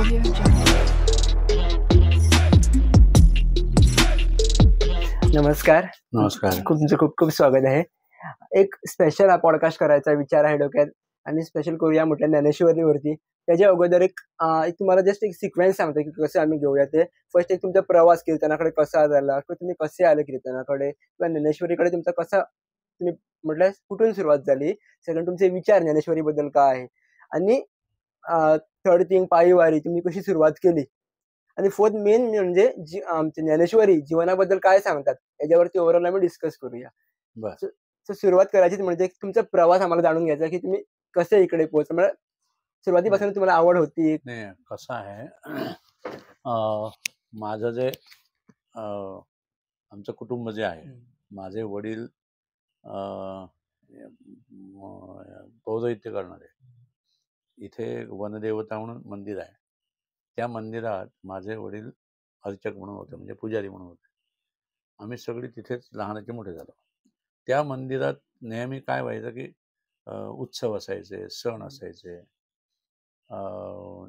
Audio Jungle. नमस्कार. नमस्कार. तुमचं खूप खूप स्वागत आहे. एक स्पेशल हा पॉडकास्ट करायचा विचार आहे डोक्यात आणि स्पेशल करूया म्हटलं ज्ञानेश्वरीवरती. त्याच्या अगोदर एक तुम्हाला जस्ट एक सिक्वेन्स सांगतो की कसं आम्ही घेऊया ते. फर्स्ट एक तुमचा प्रवास कीर्तनाकडे कसा झाला किंवा तुम्ही कसे आले कीर्तनाकडे किंवा ज्ञानेश्वरीकडे तुमचा कसा तुम्ही म्हटलं कुठून सुरुवात झाली. सेकंड तुमचे विचार ज्ञानेश्वरीबद्दल काय आहे आणि थर्ड थिंग पायीवारी तुम्ही कशी सुरुवात केली आणि फोर्थ मेन म्हणजे आमची ज्ञानेश्वरी जीवनाबद्दल काय सांगतात याच्यावरती ओव्हरऑल आम्ही डिस्कस करूया. बरं. सो सुरुवात करायची म्हणजे तुमचा प्रवास आम्हाला जाणून घ्यायचा की तुम्ही कसे इकडे पोहोचला. म्हणजे सुरुवातीपासून तुम्हाला आवड होती. नाही कसं आहे माझं जे आमचं कुटुंब जे आहे, माझे वडील पौरोहित्य करणारे. इथे वनदेवता म्हणून मंदिर आहे. त्या मंदिरात माझे वडील अर्चक म्हणून होते, म्हणजे पुजारी म्हणून होते. आम्ही सगळी तिथेच लहानाचे मोठे झालो. त्या मंदिरात नेहमी काय व्हायचं की उत्सव असायचे, सण असायचे,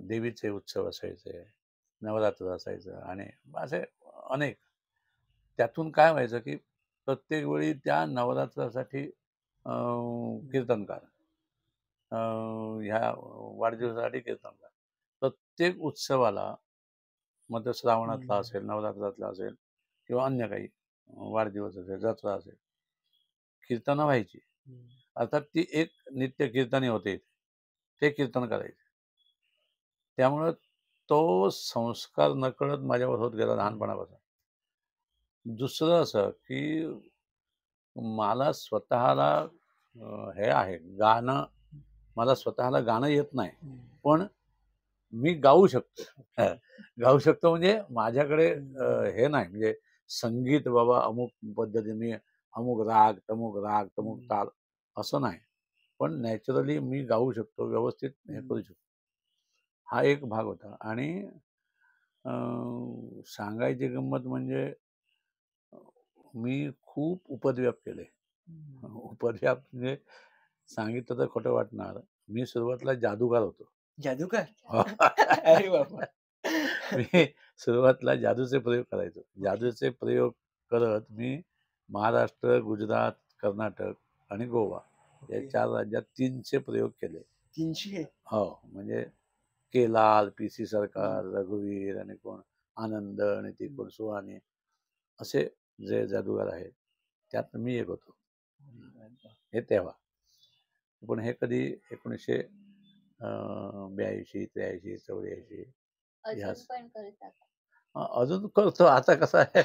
देवीचे उत्सव असायचे, नवरात्र असायचं आणि असे अनेक. त्यातून काय व्हायचं की प्रत्येक वेळी त्या नवरात्रासाठी कीर्तनकार, ह्या वाढदिवसासाठी कीर्तनकार, प्रत्येक उत्सवाला, मग श्रावणातला असेल, नवरात्रातला असेल किंवा अन्य काही वाढदिवस असेल, जत्रा असेल, कीर्तनं व्हायची. अर्थात ती एक नित्य कीर्तनी होते, ते कीर्तन करायचे. त्यामुळं तो संस्कार नकळत माझ्यावर होत गेला लहानपणापासून. दुसरं असं की मला स्वतःला हे आहे गाणं, मला स्वतःला गाणं येत नाही, पण मी गाऊ शकतो. गाऊ शकतो म्हणजे माझ्याकडे हे नाही म्हणजे संगीत बाबा अमुक पद्धतीने अमुक राग तमुक ताल असं नाही, पण नॅचरली मी गाऊ शकतो, व्यवस्थित हे करू शकतो. हा एक भाग होता. आणि सांगायची गंमत म्हणजे मी खूप उपद्व्याप केले. उपद्व्याप म्हणजे सांगितलं तर खोटं वाटणार, मी सुरुवातीला जादूगार होतो. जादूगार? अरे बाबा. मी सुरुवातीला जादूचे प्रयोग करायचो. जादूचे प्रयोग करत मी महाराष्ट्र, गुजरात, कर्नाटक आणि गोवा या 4 राज्यात 300 प्रयोग केले. 300? हो, म्हणजे केलाल, PC सरकार, रघुवीर आणि कोण आनंद आणि ती कोण सुहानी, असे जे जादूगार आहेत त्यात मी एक होतो. हे तेव्हा. पण हे कधी 1982, 83, 84 अजून करतो. आता कसं आहे,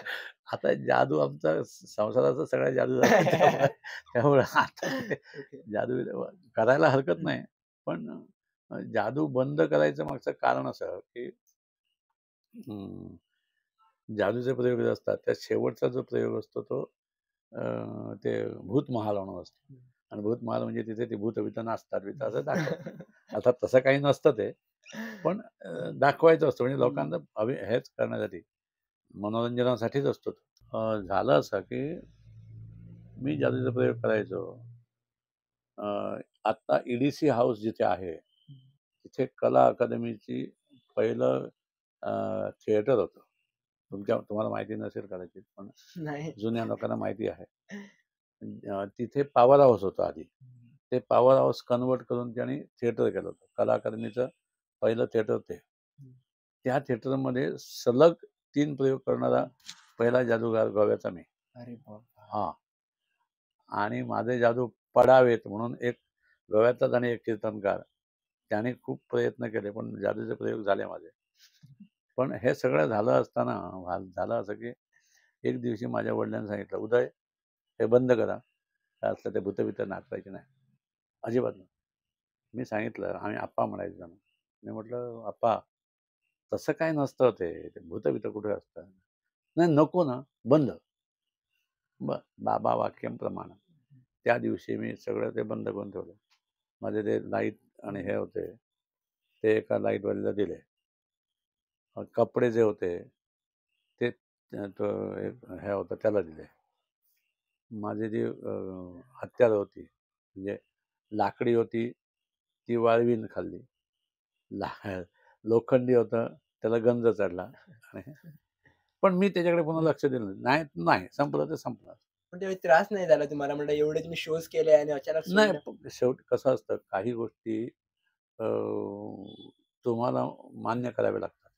आता जादू आमचा संसाराचा सगळा जादू झाला. त्यामुळे आता जादू करायला हरकत नाही, पण जादू बंद करायचं मागचं कारण असं की जादूचे प्रयोग जे असतात त्यात शेवटचा जो प्रयोग असतो तो ते भूत महाल म्हणून असतो. आणि भूत महाल म्हणजे तिथे ते भूत बित नाचतात बित असं दाखवतात. अर्थात तसं काही नसतं ते, पण दाखवायचं असतं म्हणजे लोकांना हेच करण्यासाठी, मनोरंजनासाठीच असतो. झालं असं की मी जादूचा प्रयोग करायचो. आता EDC हाऊस जिथे आहे तिथे कला अकादमीची पहिलं थिएटर होतं. तुम्हाला माहिती नसेल कदाचित, पण जुन्या लोकांना माहिती आहे. तिथे पॉवर हाऊस होतं आधी. ते पॉवर हाऊस कन्वर्ट करून त्यांनी थिएटर केलं होतं. कला अकादमीचं पहिलं थिएटर ते. त्या थिएटरमध्ये सलग 3 प्रयोग करणारा पहिला जादूगार गोव्याचा मी. अरे बाबा. हा. आणि माझे जादू पडावेत म्हणून एक गोव्यातलाच आणि एक कीर्तनकार, त्याने खूप प्रयत्न केले, पण जादूचे प्रयोग झाले माझे. पण हे सगळं झालं असताना झालं असं की एक दिवशी माझ्या वडिलांनी सांगितलं, उदय हे बंद करा, काय असलं ते भूतबित नाचवायचे नाही, अजिबात नाही. मी सांगितलं, आम्ही आप्पा म्हणायचं. मी म्हटलं, आप्पा तसं काय नसतं, ते भूतबित कुठे असतं. नाही नको ना, बंद. बाबा वाक्यम प्रमाण. त्या दिवशी मी सगळं ते बंद करून ठेवलं. माझे ते लाईट आणि हे होते ते एका लाईटवालीला दिले. कपडे जे होते ते हे होतं त्याला दिले. माझी जी हत्यारं होती म्हणजे लाकडी होती ती वाळवीन खाल्ली. लोखंडी होतं, त्याला गंज चढला. आणि पण मी त्याच्याकडे पुन्हा लक्ष दिलं नाही. नाही, संपलं तर संपलं. पण त्यावेळी त्रास नाही झाला तुम्हाला? म्हणलं एवढे तुम्ही शोज केले आणि अचानक नाही, सोडलं. शेवटी कसं असतं, काही गोष्टी अ, तुम्हाला मान्य कराव्या लागतात.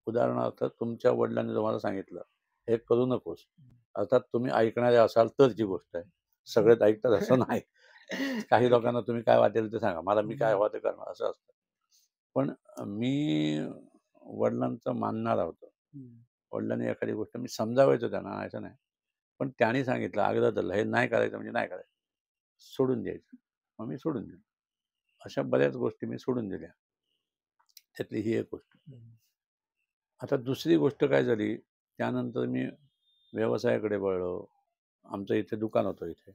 उदाहरणार्थ, तुमच्या वडिलांनी तुम्हाला सांगितलं, हे करू नकोस. अर्थात तुम्ही ऐकणारे असाल तर जी गोष्ट आहे. सगळेच ऐकतात असं नाही. काही लोकांना तुम्ही काय वाटेल ते सांगा, मला मी काय हवं ते करणार, असं असतं. पण मी वडिलांचं मानणारा होतो. वडिलांनी एखादी गोष्ट मी समजावायचो त्यांना, असं नाही. पण त्यांनी सांगितलं, आग्रह धरला, हे नाही करायचं म्हणजे नाही करायचं. सोडून द्यायचं. मग मी सोडून दिलं. अशा बऱ्याच गोष्टी मी सोडून दिल्या. त्यातली ही एक गोष्ट. आता दुसरी गोष्ट काय झाली, त्यानंतर मी व्यवसायाकडे वळलो. आमचं इथे दुकान होतं इथे.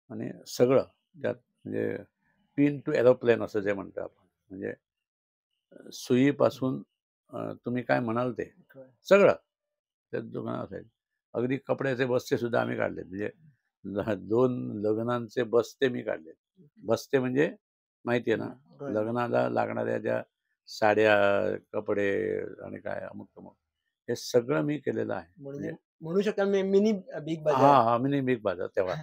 आणि सगळं त्यात, म्हणजे पिन टू एरोप्लेन असं जे म्हणतो आपण. म्हणजे सुईपासून तुम्ही काय म्हणाल ते सगळं त्यात दुकानात असायचं. अगदी कपड्याचे बस्ते सुद्धा आम्ही काढलेत. म्हणजे 2 लग्नांचे बस्ते मी काढलेत. बस्ते म्हणजे माहिती आहे ना, लग्नाला लागणाऱ्या ज्या साड्या, कपडे आणि काय अमुक-तमुक, हे सगळं मी केलेलं आहे. म्हणजे म्हणू शकता मिनी बिग बाजार. हां, मिनी बिग बाजार तेव्हा.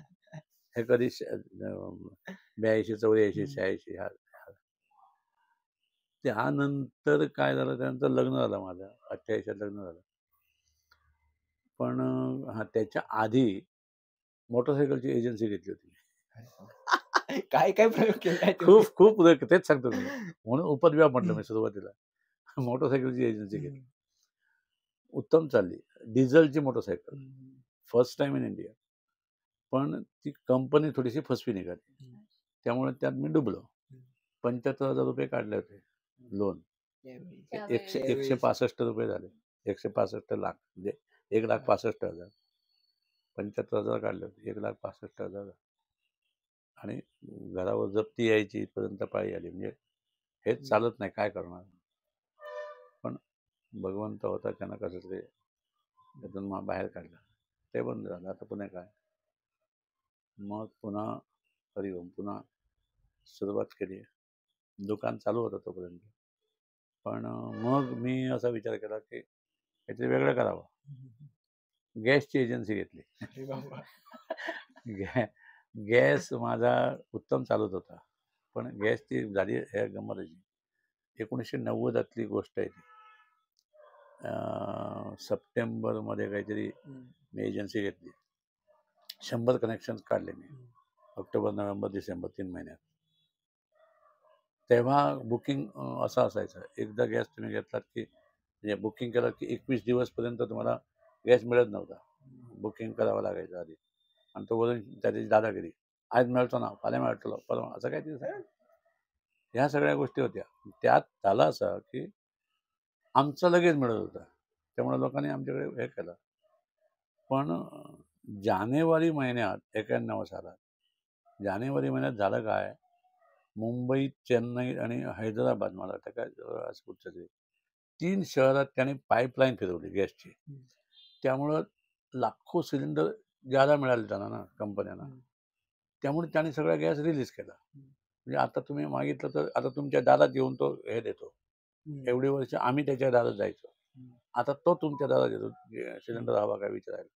हे कधी 82, 84, 86 त्यानंतर काय झालं, त्यानंतर लग्न झालं माझं. 88 लग्न झालं. पण त्याच्या आधी मोटरसायकलची एजन्सी घेतली होती. काय काय प्रयोग केलाय तुम्ही? खूप खूप तेच सांगतो मी. म्हणून उपद्व्याप म्हटलं मी सुरुवातीला. मोटरसायकलची एजन्सी घेतली. उत्तम चालली. डिझेलची motorcycle. First time in India. पण ती कंपनी थोडीशी फसवी निघाली. त्यामुळे त्यात मी डुबलो. ₹75,000 काढले होते लोन. त्यावेळी. 165 रुपये झाले. 165 लाख, म्हणजे 1,65,000. 75,000 काढले होते. 1,65,000. आणि घरावर जप्ती यायची इथपर्यंत पाळी आली. म्हणजे हेच चालत नाही, काय करणार. पण भगवंत होता, त्यानं कसं तरी त्यातून बाहेर काढलं. ते बंद झालं. आता पुन्हा काय. मग पुन्हा हरिओम, पुन्हा सुरुवात केली. दुकान चालू होतं तोपर्यंत. पण मग मी असा विचार केला की काहीतरी वेगळं करावं. गॅसची एजन्सी घेतली. गॅस माझा उत्तम चालत होता. पण गॅसची झाली हे गंमतच. 1990 गोष्ट आहे ती. सप्टेंबरमध्ये काहीतरी मी एजन्सी घेतली. 100 कनेक्शन्स काढले मी. ऑक्टोबर, नोव्हेंबर, डिसेंबर 3 महिन्यात. तेव्हा बुकिंग असं असायचं, एकदा गॅस तुम्ही घेतलात की, म्हणजे बुकिंग केलं की 21 दिवसपर्यंत तुम्हाला गॅस मिळत नव्हता. बुकिंग करावं लागायचं आधी. आणि तो वरून त्याची दादागिरी, आज मिळतो ना, पाल्या मिळतो परवा, असं काय ते. ह्या सगळ्या गोष्टी होत्या. त्यात झालं असं की आमचं लगेच मिळत होतं. त्यामुळे लोकांनी आमच्याकडे हे केलं. पण जानेवारी महिन्यात 91 सालात, जानेवारी महिन्यात झालं काय, मुंबई, चेन्नई आणि हैदराबाद, मला वाटतं काय असं कुठचं तरी 3 शहरात त्याने पाईपलाईन फिरवली गॅसची. त्यामुळं लाखो सिलेंडर ज्यादा मिळाले त्यांना ना, कंपन्यांना. त्यामुळे त्याने सगळा गॅस रिलीज केला. म्हणजे आता तुम्ही मागितलं तर आता तुमच्या दारात येऊन तो हे देतो. एवढी वर्ष आम्ही त्याच्या दारात जायचो. आता तो तुमच्या दारात येतो सिलेंडर हवा काय विचारायला.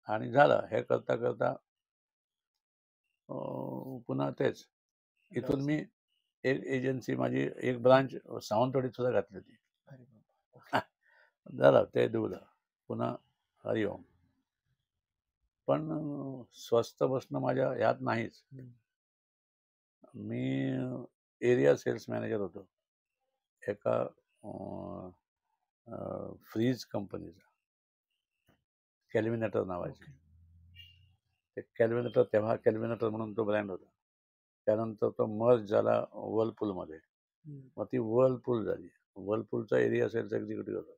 आणि झालं हे करता करता पुन्हा तेच. इथून मी एक एजन्सी, माझी एक ब्रांच सावंतवाडीत सुद्धा घातली होती. झालं ते डुबलं. पुन्हा हरिओम. पण स्वस्त बसणं माझ्या ह्यात नाहीच. मी एरिया सेल्स मॅनेजर होतो एका फ्रीज कंपनीचा, कॅल्विनेटर नावाची. ते कॅल्विनेटर, तेव्हा कॅल्विनेटर म्हणून तो ब्रँड होता. त्यानंतर तो मर्ज झाला वर्लपूलमध्ये. मग ती वर्लपूल झाली. वर्लपूलचा एरिया सेल्स एक्झिक्युटिव्ह होता.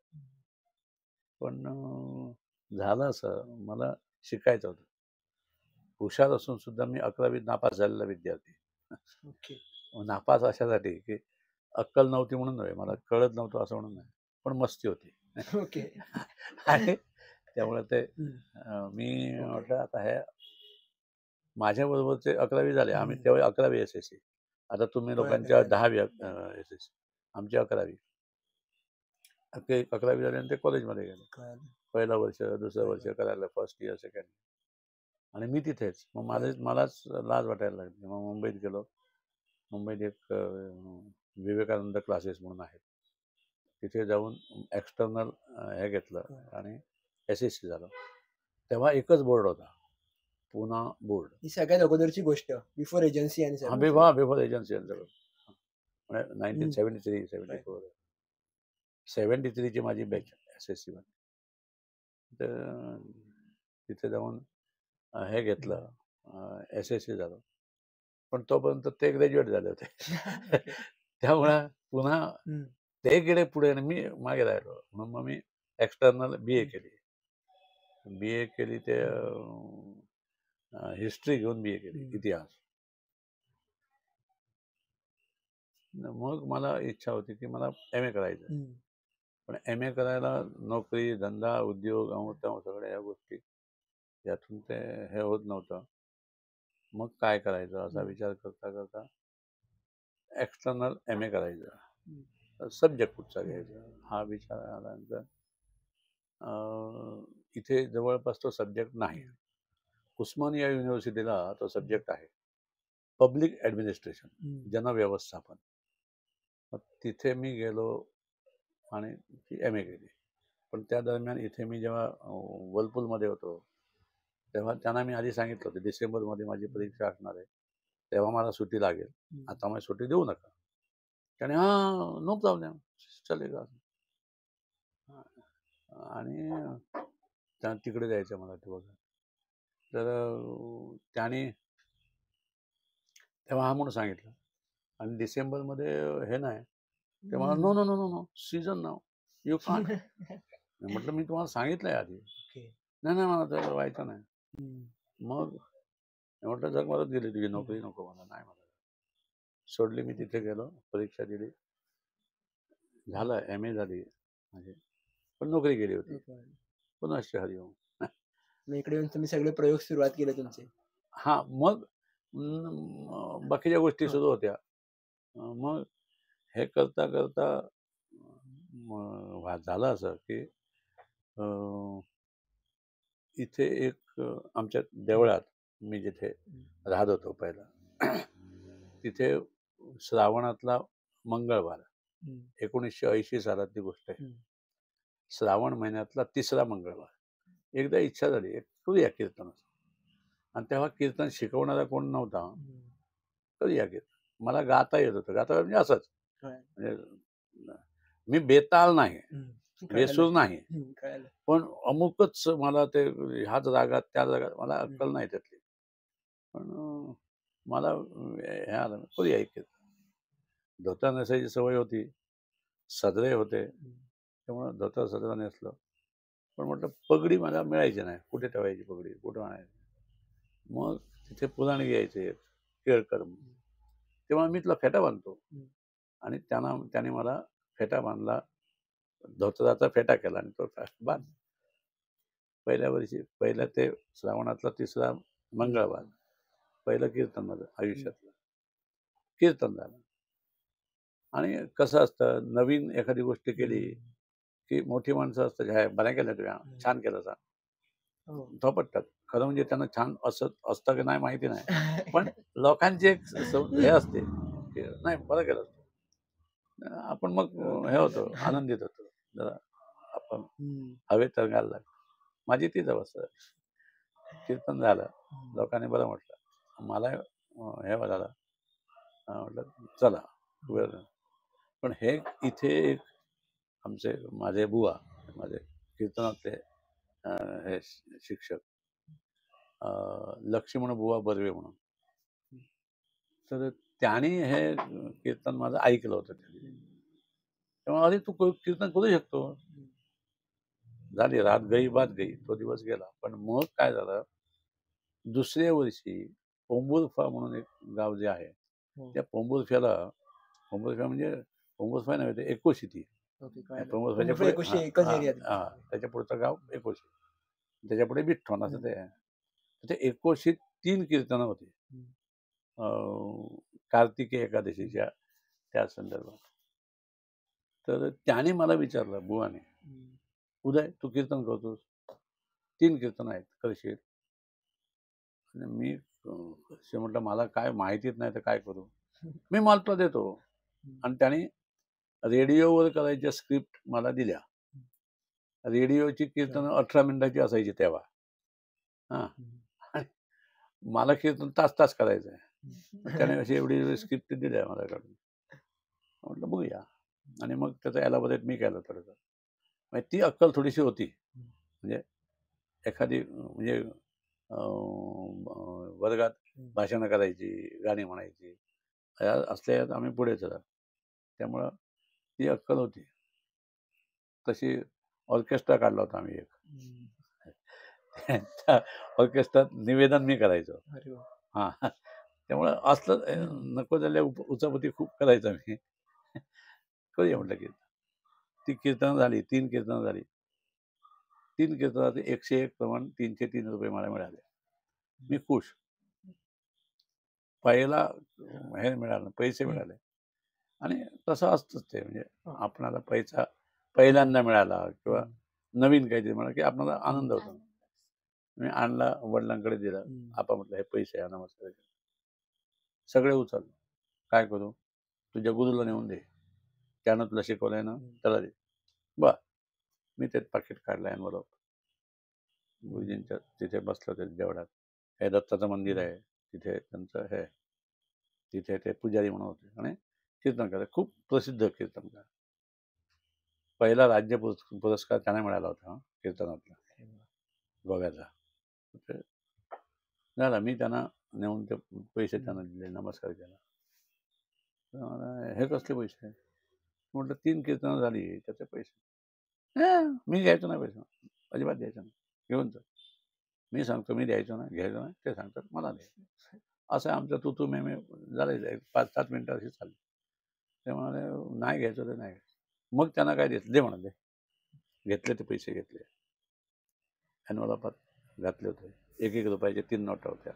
पण झालं असं, मला शिकायचं होतं. हुशार असून सुद्धा मी 11वीत नापास झालेला विद्यार्थी. नापास अशासाठी की अक्कल नव्हती म्हणून नव्हे, मला कळत नव्हतं असं म्हणून नाही, पण मस्ती होती. आणि त्यामुळे ते मी म्हटलं आता हे माझ्या बरोबरचे 11वी झाले, आम्ही तेव्हा 11वी SSC. आता तुम्ही लोकांच्या 10वी SSC. आमची 11वी. 11वी झाल्यानंतर कॉलेजमध्ये गेलो. पहिलं वर्ष, दुसरं वर्ष करायला, फर्स्ट इयर, सेकंड. आणि मी तिथेच. मग मलाच लाज वाटायला लागली. मग मुंबईत गेलो. मुंबईत एक विवेकानंद क्लासेस म्हणून आहेत. तिथे जाऊन एक्सटर्नल हे घेतलं आणि SSC झालं. तेव्हा एकच बोर्ड होता, पुणा बोर्ड. ही सगळ्यात अगोदरची गोष्ट, बिफोर एजन्सी आणि बिफोर एजन्सी आणि सगळं. 1973, 74, 73 ची माझी बॅच SSC मध्ये. तर तिथे जाऊन हे घेतलं, SSC झालं. पण तोपर्यंत ते ग्रॅज्युएट झाले होते. त्यामुळं पुन्हा ते गेले पुढे आणि मी मागे राहिलो. मग मी एक्सटर्नल BA केली. BA केली ते हिस्ट्री घेऊन BA केली, इतिहास. मग मला इच्छा होती की मला MA करायचं. पण MA करायला नोकरी, धंदा, उद्योग, अमुक सगळ्या ह्या गोष्टी यातून ते हे होत नव्हतं. मग काय करायचं असा विचार करता करता एक्सटर्नल MA करायचं. सब्जेक्ट कुठचा घ्यायचा हा विचार आल्यानंतर इथे जवळपास तो सब्जेक्ट नाही. उस्मानिया युनिव्हर्सिटीला तो सब्जेक्ट आहे, पब्लिक ॲडमिनिस्ट्रेशन, जनव्यवस्थापन. मग तिथे मी गेलो आणि ती MA केली. पण त्या दरम्यान इथे मी जेव्हा वर्लपूलमध्ये होतो तेव्हा त्यांना मी आधी सांगितलं होतं डिसेंबरमध्ये माझी परीक्षा असणार आहे, तेव्हा मला सुट्टी लागेल, आता मला सुट्टी देऊ नका. त्याने नो प्रॉब्लेम, चलेगा. आणि तिकडे जायचं मला ते बघा. तर त्याने तेव्हा म्हणून सांगितलं. आणि डिसेंबरमध्ये हे नाही, तेव्हा no no no no no season now you can't. म्हटलं मी तुम्हाला सांगितलंय आधी. नाही नाही मला तर व्हायचं नाही. मग म्हटलं जग मला दिली तुझी नोकरी नको मला, नाही मला सोडली. मी तिथे गेलो, परीक्षा दिली, झालं, MA झाली माझी, पण नोकरी गेली होती. पुन्हा हरिओम. इकडे येऊन तुम्ही सगळे प्रयोग सुरुवात केले तुमचे. मग बाकीच्या गोष्टी सुरू होत्या. मग हे करता करता झालं असं की इथे एक आमच्या देवळात मी जिथे राहत होतो पहिला, तिथे श्रावणातला मंगळवार, 1980 सालातली गोष्ट आहे, श्रावण महिन्यातला 3रा मंगळवार, एकदा इच्छा झाली करूया कीर्तनाचं. आणि तेव्हा कीर्तन शिकवणारा कोण नव्हता. करूया कीर्तन. मला गाता येत होतं. गाता म्हणजे असंच, म्हणजे मी बेताल नाही, बेसूर नाही, पण अमुकच मला ते ह्याच रागात त्या रागात मला अक्कल नाही त्यातली. पण मला हे आलं, करूया कीर्तन. धोतर नेसायची सवय होती, सदरे होते, त्यामुळं धोतर सदरा नेसलं. पण म्हटलं पगडी मला मिळायची नाही, कुठे ठेवायची पगडी, कुठं आणायची. मग तिथे पुराणे घ्यायचे केळकर, तेव्हा मी तिला फेटा बांधतो. आणि त्याने मला फेटा बांधला, धोतराचा फेटा केला आणि तो बांध. पहिल्या वर्षी, पहिल्या ते श्रावणातला 3रा मंगळवार, पहिलं कीर्तन माझं आयुष्यातलं कीर्तन झालं. आणि कसं असतं, नवीन एखादी गोष्ट केली की मोठी माणसं असतात, ह्या बऱ्या केल्या तुम्ही, छान केलं सा, थोपटतात. खरं म्हणजे त्यांना छान असतं की नाही माहिती नाही, पण लोकांची एक हे असते की नाही बरं केलं. आपण मग हे होतो, आनंदित होतो, जरा आपण हवेत तरंगायला लागतो. माझी तीच अवस्था. कीर्तन झालं, लोकांनी बरं म्हटलं, मला हे झालं, म्हटलं चला वेळ. पण हे इथे एक आमचे माझे बुवा, माझे कीर्तनातले हे शिक्षक, लक्ष्मण बुवा बर्वे म्हणून, तर त्याने हे कीर्तन माझं ऐकलं होतं. तेव्हा अरे तू कीर्तन करू शकतो. झाली रात गई बात गई, तो दिवस गेला. पण मग काय झालं, दुसऱ्या वर्षी पोंबुर्फा म्हणून एक गाव जे आहे, त्या पोंबुर्फ्याला, पोंबुर्फा म्हणजे पोंबुर्फा नव्हे, ते एकोशिती. त्याच्या पुढचं गाव एकोशी, त्याच्या पुढे बिठ्ठण असं ते आहे. ते एकोशीत 3 कीर्तनं होती कार्तिकी एकादशीच्या त्या संदर्भात. तर त्याने मला विचारलं बुवाने, उदय तू कीर्तन करतोस, 3 कीर्तन आहेत, करशील? आणि मी म्हटलं मला काय माहितीच नाही तर काय करू. मी मात्र देतो. आणि त्याने रेडिओवर करायच्या स्क्रिप्ट मला दिल्या. रेडिओची कीर्तन 18 मिनिटाची असायची तेव्हा. हां. आणि मला कीर्तन तास करायचं आहे. त्याने अशी एवढी स्क्रिप्ट दिल्या माझ्याकडून. म्हटलं बघूया. आणि मग त्याचा एलाबोरेट मी केलं थोडंसं. म्हणजे ती अक्कल थोडीशी होती. म्हणजे एखादी म्हणजे वर्गात भाषणं करायची, गाणी म्हणायची, असल्यात आम्ही पुढे चला. त्यामुळं ती अक्कल होती. तशी ऑर्केस्ट्रा काढला होता आम्ही एक. त्या ऑर्केस्ट्रात निवेदन मी करायचो. हां. त्यामुळं असलं नको झाल्या उचापती खूप करायचा मी. करूया म्हटलं कीर्तन. ती कीर्तन झाली, 3 कीर्तनं झाली. 3 कीर्तनाचे 101 प्रमाण ₹303 मला मिळाले. मी खुश. पहिला हे मिळालं, पैसे मिळाले. आणि तसं असतंच ते, म्हणजे आपणाला पैसा पहिल्यांदा मिळाला किंवा नवीन काहीतरी मिळालं की आपल्याला आनंद होतो. मी आणला, वडिलांकडे दिला. आपा म्हटलं हे पैसे आहे, नमस्कार. सगळे उचलले. काय करू? तुझ्या गुरुला नेऊन दे. त्यानं तुला शिकवलंय ना, त्याला दे. बरं. मी ते पाकीट काढलं एन्व्हलप. गुरुजींच्या तिथे बसलो होते देवळात. हे दत्ताचं मंदिर आहे. तिथे त्यांचं हे तिथे ते पुजारी म्हणून होते आणि कीर्तनकार, खूप प्रसिद्ध कीर्तनकार. पहिला राज्य पुरस्कार त्यांना मिळाला होता कीर्तनातला, गोव्याचा. झाला. मी त्यांना नेऊन ते पैसे त्यांना दिले, नमस्कार केला. हे कसले पैसे? म्हटलं 3 कीर्तनं झाली त्याचे पैसे. मी घ्यायचो नाही पैसे, अजिबात द्यायचं नाही, घेऊन जा. मी सांगतो मी द्यायचो नाही, घ्यायचो नाही, ते सांगतात मला द्यायचं. असं आमचं तू मे झालं, 5-7 मिनिटं अशी चालली. ते म्हणाले नाही घ्यायचं तर नाही घ्यायचं. मग त्यांना काय देत दे म्हणा, दे. घेतले ते पैसे घेतले. एन्व्हलपात घातले होते. 1-1 रुपयाचे 3 नोटा होत्या.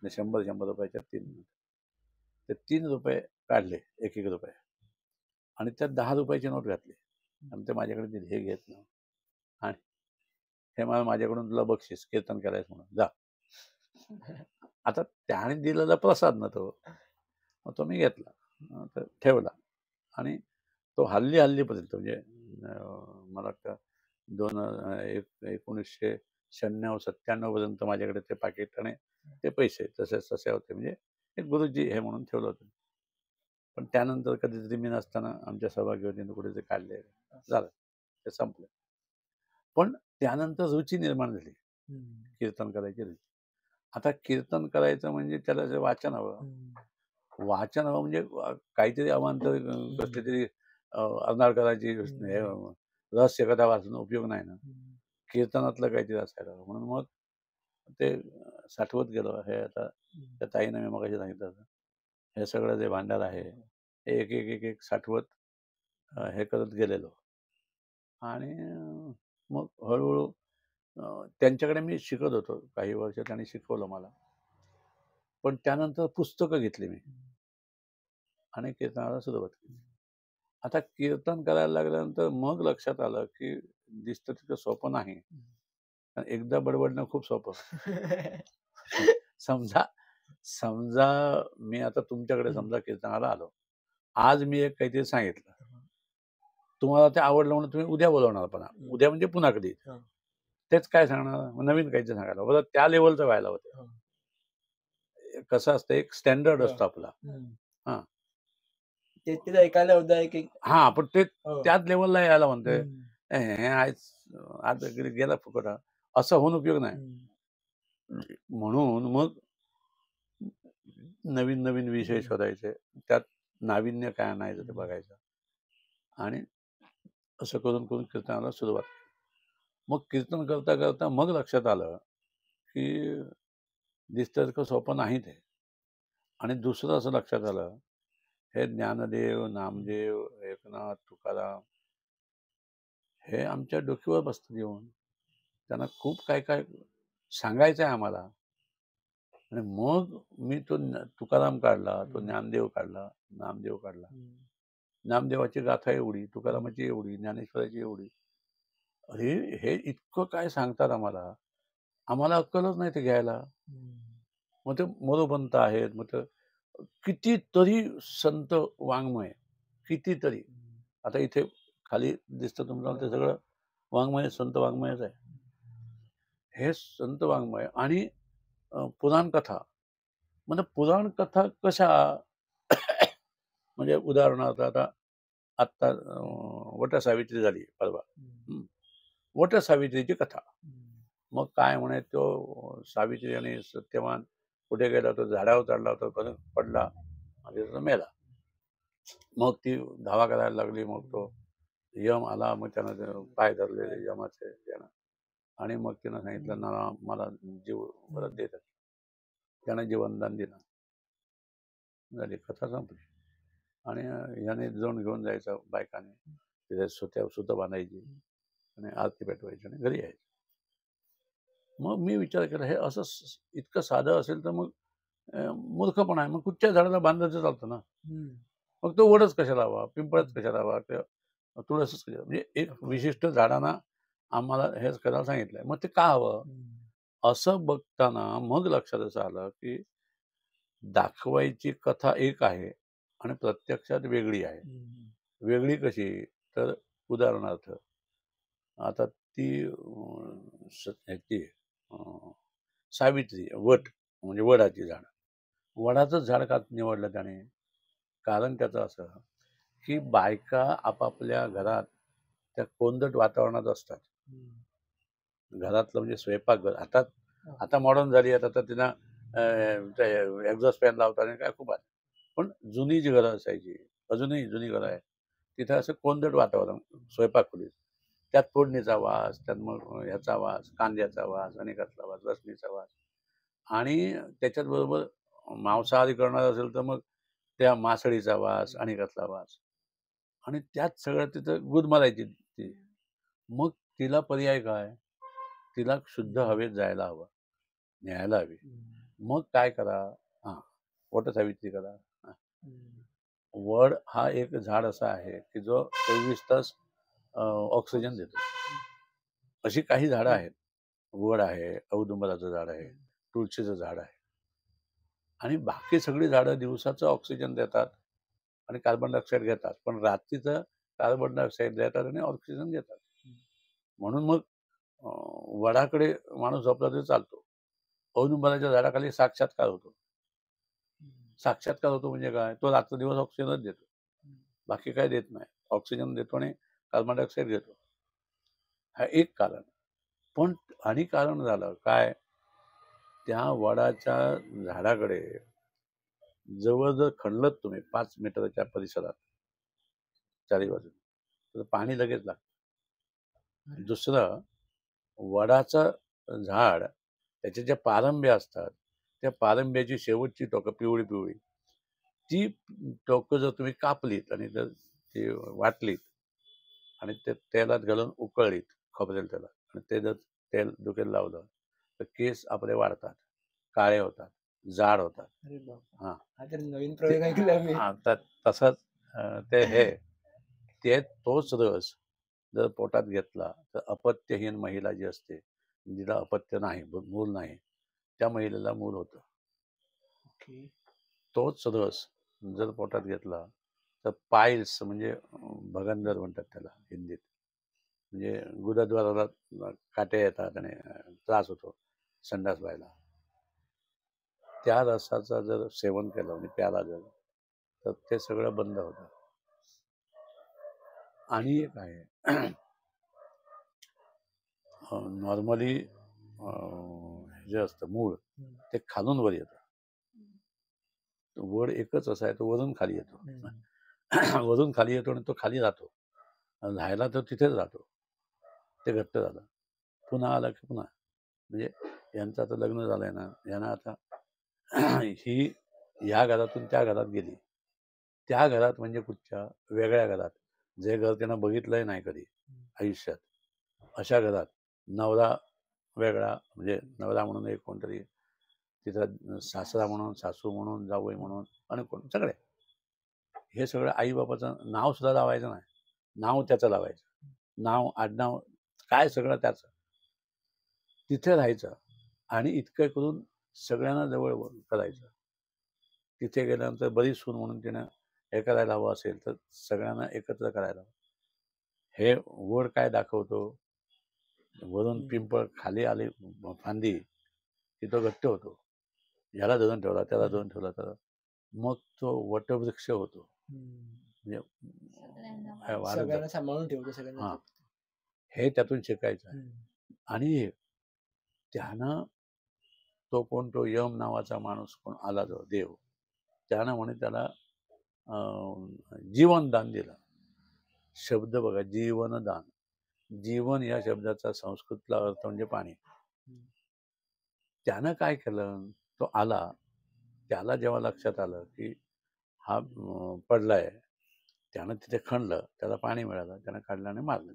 100 रुपयाच्या 3 नोटा. ते 3 रुपये काढले, 1-1 रुपये. आणि त्यात 10 रुपयाची नोट घातली. आणि ते माझ्याकडे दिली, हे घेत ना. आणि हे मला माझ्याकडून तुला बक्षीस कीर्तन करायचं म्हणून जा. आता त्याने दिलेला प्रसाद ना तो, मग तो मी घेतला, तर ठेवला. आणि तो हल्लीपर्यंत म्हणजे मला वाटतं 1996-97 पर्यंत माझ्याकडे ते पाकिट आणि ते पैसे तसे होते. म्हणजे एक गुरुजी हे म्हणून ठेवलं होतं. पण त्यानंतर कधीतरी मी नसताना आमच्या सहभागीने कुठे ते काढले, झालं, ते संपलं. पण त्यानंतर रुची निर्माण झाली, कीर्तन करायची रुची. आता कीर्तन करायचं म्हणजे त्याला जे वाचन हवं. वाचन हवं म्हणजे काहीतरी अवांतर कसली तरी अर्नाळकरांची रहस्य कथा वाचून उपयोग नाही ना. कीर्तनातलं काहीतरी असायला हवं. म्हणून मग ते साठवत गेलो. हे आता त्या ताईनं मी मगाशी सांगितलं होतं, हे सगळं जे भांडार आहे हे एक साठवत हे करत गेलेलो. आणि मग हळूहळू त्यांच्याकडे मी शिकत होतो. काही वर्ष त्यांनी शिकवलं मला. पण त्यानंतर पुस्तकं घेतली मी आणि कीर्तनाला सुरुवात केली. आता कीर्तन करायला लागल्यानंतर मग लक्षात आलं की दिसतं तितकं सोपं नाही. एकदा बडबडणं खूप सोपं. समजा मी आता तुमच्याकडे समजा कीर्तनाला आलो. आज मी एक काहीतरी सांगितलं. तुम्हाला ते आवडलं म्हणून तुम्ही उद्या बोलवणार, पण उद्या म्हणजे पुन्हा कधी तेच काय सांगणार, नवीन काहीतरी सांगायला बरं त्या लेवलचं व्हायला होतं. कसं असतं, एक स्टँडर्ड असतो आपला. हा, ते ऐकायला होतं की हा, पण ते त्याच लेवलला यायला म्हणतोय, आज गेला फुकट, असं होऊन उपयोग नाही. म्हणून मग नवीन विषय शोधायचे, त्यात नाविन्य काय आणायचं ते बघायचं. आणि असं करून कीर्तनाला सुरुवात केली. मग कीर्तन करता करता मग लक्षात आलं की दिसतं इतकं सोपं नाही ते. आणि दुसरं असं लक्षात आलं, हे ज्ञानदेव, नामदेव, एकनाथ, तुकाराम हे आमच्या डोक्यावर बसतात येऊन. त्यांना खूप काय काय सांगायचं आहे आम्हाला. आणि मग मी तो तुकाराम काढला, तो ज्ञानदेव काढला, नामदेव काढला. नामदेवाची गाथा एवढी, तुकारामाची एवढी, ज्ञानेश्वराची एवढी. अरे हे इतकं काय सांगतात आम्हाला, आम्हाला अक्कलच नाही ते घ्यायला. मग ते मोरोपंत आहेत, मग ते कितीतरी संत वाङ्मय, कितीतरी. आता इथे खाली दिसतं तुम्हाला ते सगळं वाङ्मय, संत वाङ्मयच आहे. हे संत वाङ्मय आणि पुराण कथा. म्हणजे पुराण कथा कशा म्हणजे उदाहरणार्थ आता आत्ता वटसावित्री झाली परवा. वटसावित्रीची कथा. मग काय म्हणे, तो सावित्री आणि सत्यवान कुठे गेला, तो झाडावर चढला होता, पडला आणि तो मेला. मग ती धावा करायला लागली. मग तो यम आला, मग त्यानं पाय धरले यमाचे त्यानं, आणि मग तिनं सांगितलं ना मला जीव परत देत. त्यानं जीवनदान दिलं. झाली कथा संपली. आणि ह्याने जाऊन घेऊन जायचा बायकाने, तिथे सुतं बांधायची आणि आरती पेटवायची आणि घरी यायचं. मग मी विचार केला, हे असं इतकं साधं असेल तर मग मूर्खपणा आहे. मग कुठच्या झाडाला बांधायचं चालतं ना. मग तो वडच कशाला हवा, पिंपळच कशाला हवा, तुळसच कशाला. म्हणजे एक विशिष्ट झाडांना आम्हाला हेच करायला सांगितलंय. मग ते का हवं असं बघताना मग लक्षात असं आलं की दाखवायची कथा एक आहे आणि प्रत्यक्षात वेगळी आहे. वेगळी कशी, तर उदाहरणार्थ आता ती सावित्री, वट म्हणजे वडाची झाड. वडाचं झाड का निवडलं त्याने? कारण त्याचं असं की बायका आपापल्या घरात त्या कोंदट वातावरणात असतात. घरातलं म्हणजे स्वयंपाकघर. आता मॉडर्न झाली, आता तर तिला एक्झॉस्ट फॅन लावतात आणि काय खूप आहे. पण जुनी जी घरं असायची, अजूनही जुनी घरं आहे, तिथं असं कोंदट वातावरण स्वयंपाक खोलीत. त्यात फोडणीचा वास, त्यात मग ह्याचा वास, कांद्याचा वास, अनेकातला वास, लसणीचा वास, आणि त्याच्यात बरोबर मांसाहारी करणार असेल तर मग त्या मासळीचा वास, अनेकातला वास, आणि त्यात सगळं तिथं गुदमरायची ती. मग तिला पर्याय काय? तिला शुद्ध हवेत जायला हवं, न्यायला हवी. मग काय करा? वटसावित्री करा. वड हा एक झाड असा आहे की जो 24 तास ऑक्सिजन देतो. अशी काही झाडं आहेत. वड आहे, औदुंबराचं झाड आहे, तुळशीचं झाड आहे, आणि बाकी सगळी झाडं दिवसाचं ऑक्सिजन देतात आणि कार्बन डायऑक्साईड घेतात, पण रात्रीचं कार्बन डायऑक्साईड देतात आणि ऑक्सिजन घेतात. म्हणून मग वडाकडे माणूस झोपला तरी चालतो. औदुंबराच्या झाडाखाली साक्षात्कार होतो. साक्षात्कार होतो म्हणजे काय? तो रात्र दिवस ऑक्सिजनच देतो, बाकी काय देत नाही. ऑक्सिजन देतो आणि कार्बन डायऑक्साईड घेतो. हा एक कारण. पण आणि कारण झालं काय, त्या वडाच्या झाडाकडे जवळ जर खणलत तुम्ही 5 मीटरच्या परिसरात चारी बाजूने, तर पाणी लगेच लागतं. दुसरं, वडाचं झाड, त्याच्या ज्या पारंब्या असतात, त्या पारंब्याची शेवटची टोकं पिवळी पिवळी, ती टोकं जर तुम्ही कापलीत आणि जर ती वाटलीत आणि ते तेलात घालून उकळलीत, खोबरेल तेलात, आणि ते जर तेल डोक्याला लावलं तर केस आपले वाढतात, काळे होतात, जाड होतात. नवीन प्रयोग ऐकला मी. तर तसंच तोच रस जर पोटात घेतला तर अपत्यहीन महिला जी असते, जिला अपत्य नाही, मूल नाही, त्या महिलेला मूल होतं. तोच रस जर पोटात घेतला तर पाईल्स म्हणजे भगंदर म्हणतात त्याला हिंदीत, म्हणजे गुदद्वाराला काटे येतात आणि त्रास होतो संडास व्हायला. त्या रसाचं जर सेवन केलं आणि प्याला जर, तर ते सगळं बंद होतं. आणि एक आहे, नॉर्मली जे असतं मूळ ते खालून वर येतं. वड एकच असा आहे, तो वरून खाली येतो. वरून खाली येतो आणि तो खाली राहतो, राहायला तर तिथेच राहतो. ते घट्ट झालं, पुन्हा आला की पुन्हा. म्हणजे यांचं आता लग्न झालंय ना, यांना आता ही ह्या घरातून त्या घरात गेली, त्या घरात म्हणजे कुठच्या वेगळ्या घरात, जे घर त्यानं बघितलंय नाही कधी आयुष्यात, अशा घरात नवरा वेगळा, म्हणजे नवरा म्हणून एक कोणतरी, तिथं सासरा म्हणून, सासू म्हणून, जावई म्हणून, आणि कोण सगळे. हे सगळं आईबापाचं नाव सुद्धा लावायचं नाही, नाव त्याचं लावायचं, नाव आडनाव काय सगळं त्याचं, तिथे राहायचं आणि इतकं करून सगळ्यांना जवळ करायचं. तिथे गेल्यानंतर बरीच सून म्हणून तिनं हे करायला हवं असेल तर सगळ्यांना एकत्र करायला हवं. हे वर काय दाखवतो, वरून पिंपळ खाली आली फांदी की तो घट्ट होतो, ह्याला धरून ठेवला त्याला धरून ठेवला तर मग तो वटवृक्ष होतो. म्हणजे सगळ्यांना सांभाळून ठेवतो सगळ्यांना. हा, हे त्यातून शिकायचं आहे. आणि त्यानं तो कोण, तो यम नावाचा माणूस कोण आला, जो देव, त्यानं म्हणे त्याला जीवनदान दिलं. शब्द बघा, जीवनदान. जीवन या शब्दाचा संस्कृतला अर्थ म्हणजे पाणी. त्यानं काय केलं, तो आला, त्याला जेव्हा लक्षात आलं की हा पडलाय, त्यानं तिथे खणलं, त्याला पाणी मिळालं, त्यानं काढलं आणि मारलं.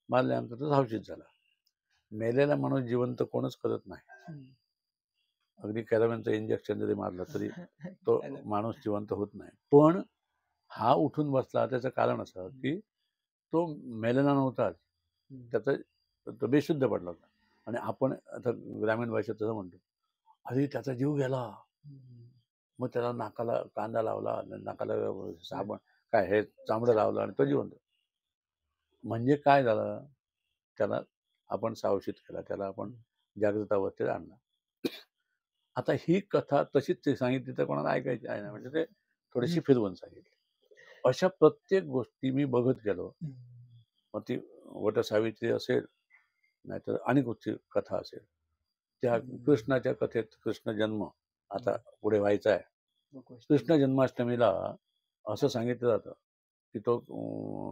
मारल्यानंतर तो सावशीत झाला. मेलेला माणूस जिवंत कोणच करत नाही. अगदी कॅरमेनचं इंजेक्शन जरी मारलं तरी तो माणूस जिवंत होत नाही. पण हा उठून बसला, त्याचं कारण असं की तो मेलेला नव्हताच, त्याचा तो बेशुद्ध पडला होता. आणि आपण आता ग्रामीण भाषेत तसं म्हणतो, अरे त्याचा जीव गेला. मग त्याला नाकाला कांदा लावला, नाकाला साबण काय हे चांबडं लावलं आणि तो जिवंत. म्हणजे काय झालं, त्याला आपण सावशीत केला, त्याला आपण जागृत अवस्थेत आणला. आता ही कथा तशीच सांगितली तर कोणाला ऐकायची आहे ना, म्हणजे ते थोडीशी फिरवून सांगितली. अशा प्रत्येक गोष्टी मी बघत गेलो. मग ती वटसावित्री असेल, नाहीतर अनेक गोष्टी कथा असेल. त्या कृष्णाच्या कथेत कृष्ण जन्म आता पुढे व्हायचा आहे. कृष्ण जन्माष्टमीला असं सांगितलं जातं की तो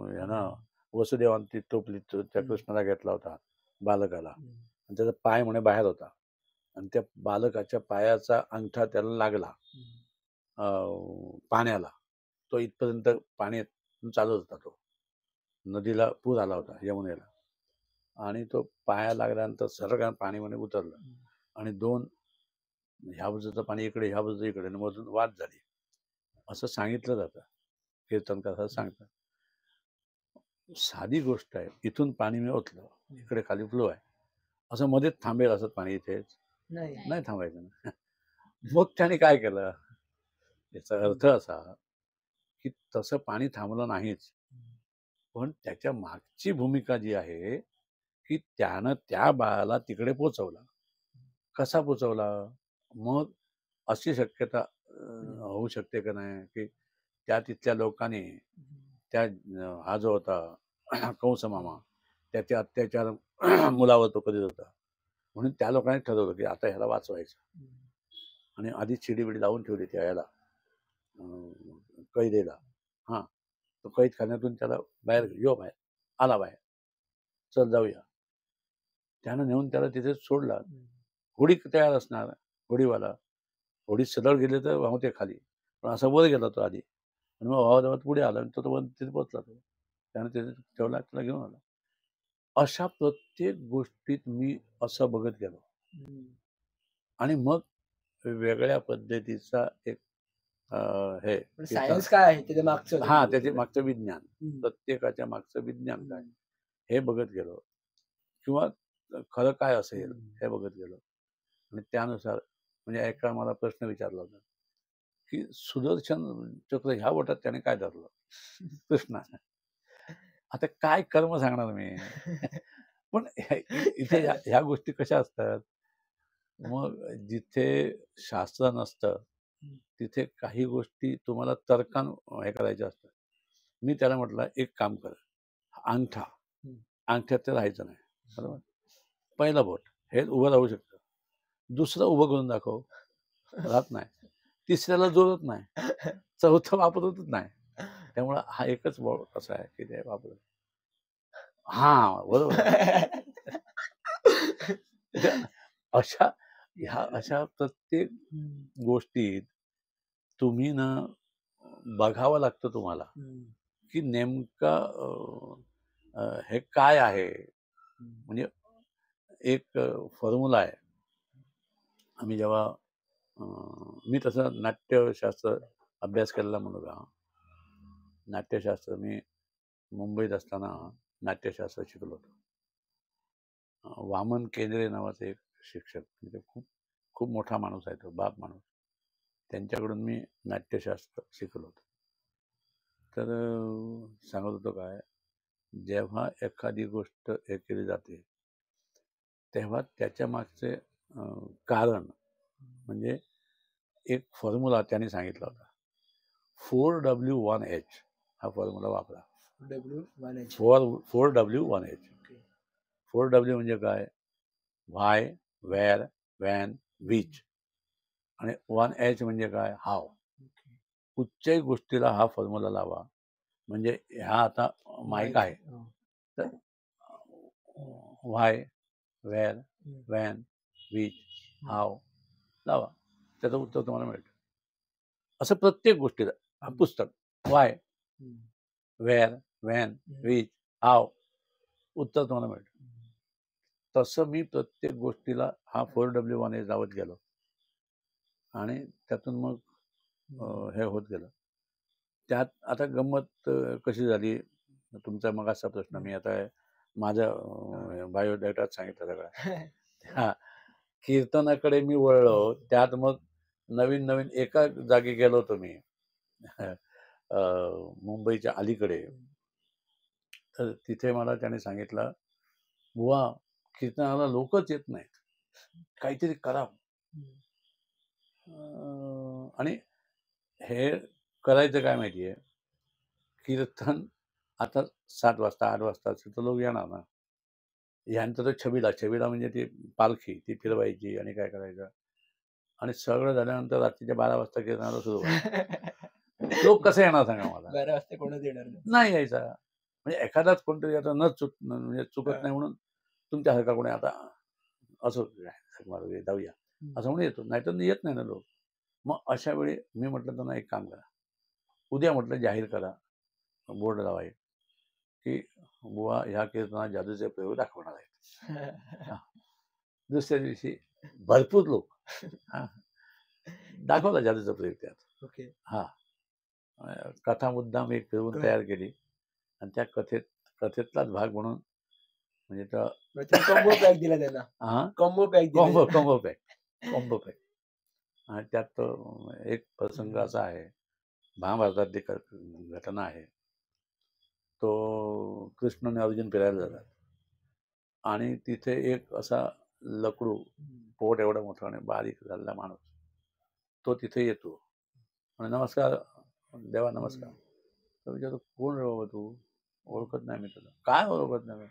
ह्यानं वसुदेवांची टोपली त्या कृष्णाला घेतला होता, बालकाला, आणि त्याचा पाय म्हणे बाहेर होता, आणि त्या बालकाच्या पायाचा अंगठा त्याला लागला पाण्याला. तो इथपर्यंत पाण्यात चालत होता, तो नदीला पूर आला होता यमुनेला, आणि तो पाया लागल्यानंतर सगळं पाणी म्हणे उतरलं, आणि दोन ह्या बाजूचं पाणी इकडे, ह्या बाजूचं इकडे, मधून वाद झाली असं सांगितलं जातं. कीर्तनकार सांगतात. साधी गोष्ट आहे, इथून पाणी मी ओतलं, इकडे खाली फ्लो आहे, असं मध्ये थांबेल असं पाणी इथेच नाही थांबायचं ना. मग त्याने काय केलं, याचा अर्थ असा की तसं पाणी थांबलं नाहीच, पण त्याच्या मागची भूमिका जी आहे की त्यानं त्या बाळाला तिकडे पोचवला. कसा पोचवला, मग अशी शक्यता होऊ शकते का नाही की त्या तिथल्या लोकांनी त्या हा जो होता कंस मामा, त्याचे अत्याचार मुलावर तो करीत होता, म्हणून त्या लोकांनी ठरवलं की आता ह्याला वाचवायचं, आणि आधी चिडीबिडी लावून ठेवली त्या याला कैदेला. हा, तो कैद खाण्यातून त्याला बाहेर बाहेर आला, बाहेर चल जाऊया. त्यानं नेऊन त्याला तिथे सोडला. होडी तयार असणार, होडीवाला होडी सरळ गेले तर वाहते खाली, पण असा वर गेला तो आधी, आणि मग वाहत पुढे आला, आणि तो तिथे पोचला. तो त्यानं तिथे ठेवला, त्याला घेऊन आला. अशा प्रत्येक गोष्टीत मी असं बघत गेलो, आणि मग वेगळ्या पद्धतीचा एक हे सायन्स काय आहे त्याच्या मागचं, हा त्याचे मागचं विज्ञान, प्रत्येकाच्या मागचं विज्ञान काय हे बघत गेलो, किंवा खरं काय असेल हे बघत गेलो. आणि त्यानुसार म्हणजे एका मला प्रश्न विचारला होता की सुदर्शन चक्र ह्या बोटात त्याने काय धरलं कृष्णा. आता काय कर्म सांगणार मी. पण इथे ह्या गोष्टी कशा असतात, मग जिथे शास्त्र नसतं तिथे काही गोष्टी तुम्हाला तर्कान हे करायच्या असतात. मी त्याला म्हटलं एक काम कर, अंगठा अंगठ्यात ते राहायचं नाही, बरोबर. पहिलं बोट हे उभं राहू शकतं, दुसरं उभं करून दाखव, राहत नाही, तिसऱ्याला जोरत नाही, चौथं वापरतच नाही. त्यामुळं हा एकच बोट असा आहे की ते वापरत. हा बरोबर. अशा प्रत्येक गोष्टीत तुम्ही ना बघावं लागतं तुम्हाला की नेमका हे काय आहे. म्हणजे एक फॉर्म्युला आहे. आम्ही जेव्हा मी तसं नाट्यशास्त्र अभ्यास केलेला मुलगा, नाट्यशास्त्र मी मुंबईत असताना नाट्यशास्त्र शिकलो होतो. वामन केंद्रे नावाचे एक शिक्षक, म्हणजे खूप खूप मोठा माणूस आहे तो, बाप माणूस, त्यांच्याकडून मी नाट्यशास्त्र शिकलो होतो. तर सांगत होतो काय, जेव्हा एखादी गोष्ट हे केली जाते तेव्हा त्याच्या मागचे कारण म्हणजे एक फॉर्म्युला त्यांनी सांगितला होता, 4W1H हा फॉर्म्युला वापरा. W1H 4W1H. 4W म्हणजे काय, व्हाय, वेअर, व्हॅन, विच, आणि 1H म्हणजे काय, हाव. कुठच्याही गोष्टीला हा फॉर्म्युला लावा. म्हणजे ह्या आता माईक आहे, तर व्हाय, वेअर, व्हॅन, विच, हाव लावा, त्याचं उत्तर तुम्हाला मिळतं. असं प्रत्येक गोष्टीला, पुस्तक व्हाय, वेअर, व्हॅन, विच, हाव, उत्तर तुम्हाला मिळतं. तसं मी प्रत्येक गोष्टीला हा 4W1H लावत गेलो आणि त्यातून मग हे होत गेलं. त्यात आता गंमत कशी झाली, तुमचा मगाचा प्रश्न मी आता माझं बायोडेटात सांगितलं सगळं. कीर्तनाकडे मी वळलो, त्यात मग नवीन नवीन एका जागी गेलो होतो मी मुंबईच्या अलीकडे. तर तिथे मला त्याने सांगितलं, बुवा कीर्तनाला लोकच येत नाहीत, काहीतरी करा. आणि हे करायचं काय माहितीये, कीर्तन आता 7 वाजता 8 वाजता असेल तर लोक येणार ना. यांचं तर छबिला म्हणजे ती पालखी ती फिरवायची आणि काय करायचं, आणि सगळं झाल्यानंतर रात्रीच्या 12 वाजता कीर्तनाला सुरू व्हायचं. लोक कसं येणार सांगा मला. 12 वाजता कोणच येणार नाही यायचा. म्हणजे एखादाच कोणतरी आता म्हणजे चुकत नाही म्हणून तुमच्यासारखा कोणी आता असं जाऊया असं म्हणून येतो, नाहीतर येत नाही ना लोक. मग अशा वेळी मी म्हटलं त्यांना, एक काम करा, उद्या म्हटलं जाहीर करा, बोर्ड लावाय की बुवा ह्या कीर्तनात जादूचे प्रयोग दाखवणार आहेत. दुसऱ्या दिवशी भरपूर लोक दाखवला जादूचा प्रयोग त्यात. हा, कथा मुद्दाम एक फिरवून तयार केली आणि त्या कथेतलाच भाग म्हणून, म्हणजे कॉम्बो पॅक दिला त्यांना. Combo pack. आणि त्यात एक प्रसंग असा आहे, महाभारतातली घटना आहे. तो कृष्ण आणि अर्जुन फिरायला जातात आणि तिथे एक असा लकडू, पोट एवढा मोठा आणि बारीक झालेला माणूस, तो तिथे येतो आणि नमस्कार देवा नमस्कार. तर विचारतो, कोण रे बाबा तू, ओळखत नाही मी तुला. काय ओळखत नाही,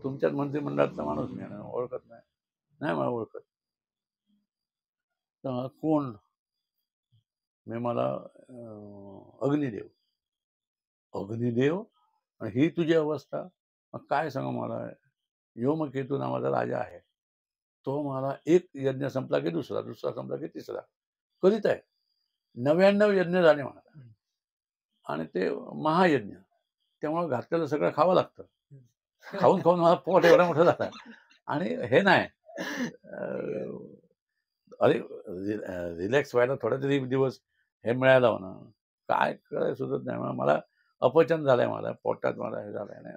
तुमच्याच मंत्रिमंडळातला माणूस मी ना, ओळखत नाही. नाही मला ओळखत. कोण, मी मला अग्निदेव. आणि ही तुझी अवस्था, काय सांगा मला. योमकेतू नावाचा राजा आहे, तो मला एक यज्ञ संपला की दुसरा संपला की तिसरा करीत आहे. 99 यज्ञ झाले मला, आणि ते महायज्ञ, त्यामुळे घातलेलं सगळं खावं लागतं. खाऊन मला पोट एवढा मोठं झालं. आणि हे नाही, अरे रिलॅक्स व्हायला थोडा तरी दिवस हे मिळायला ना, काय करायला सुचत नाही मला. अपचन झालंय मला पोटात, मला हे झालंय नाही.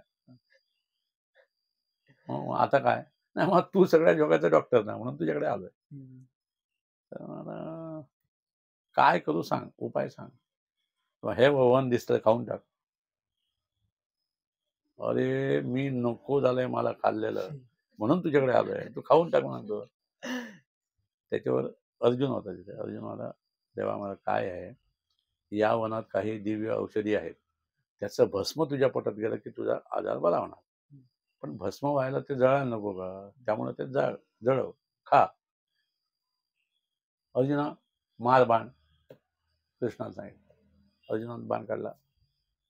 आता काय नाही, मग तू सगळ्या जगाचा डॉक्टर ना, म्हणून तुझ्याकडे आलोय. तर मला काय करू सांग, उपाय सांग. हे वन दिसतंय, खाऊन टाक. अरे मी नको झालंय मला खाल्लेलं, म्हणून तुझ्याकडे आलोय, तू खाऊन टाक म्हणतो. त्याच्यावर अर्जुन होता तिथे. अर्जुन मला, देवा मला काय आहे, या वनात काही दिव्य औषधी आहेत, त्याचं भस्म तुझ्या पोटात गेलं की तुझा आजार बरा होणार. पण भस्म व्हायला ते जळायला नको का, त्यामुळे ते जळव, खा. अर्जुना मार बाण, कृष्णाला सांगितलं. अर्जुनाने बाण काढला,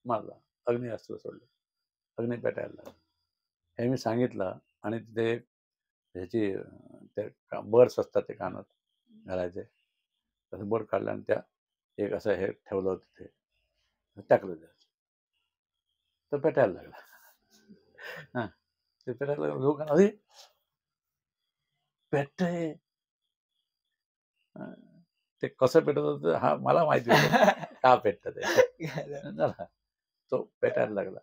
मारला, अग्नी अस्त्र सोडलं, अग्नी पेटायला लागला. हे मी सांगितलं. आणि तिथे ह्याची ते बर्ड्स असतात, ते कानात घालायचे, तसं बर्ड काढलं आणि त्या एक असं हे ठेवलं होतं, तिथे टाकलं त्यात, तर पेटायला लागला. हा, ते पेटायला लागलं. लोकांना अरे पेटतंय. ते कसं पेटत होतं हा मला माहिती होतं, का पेटत ते. तो पेटायला लागला.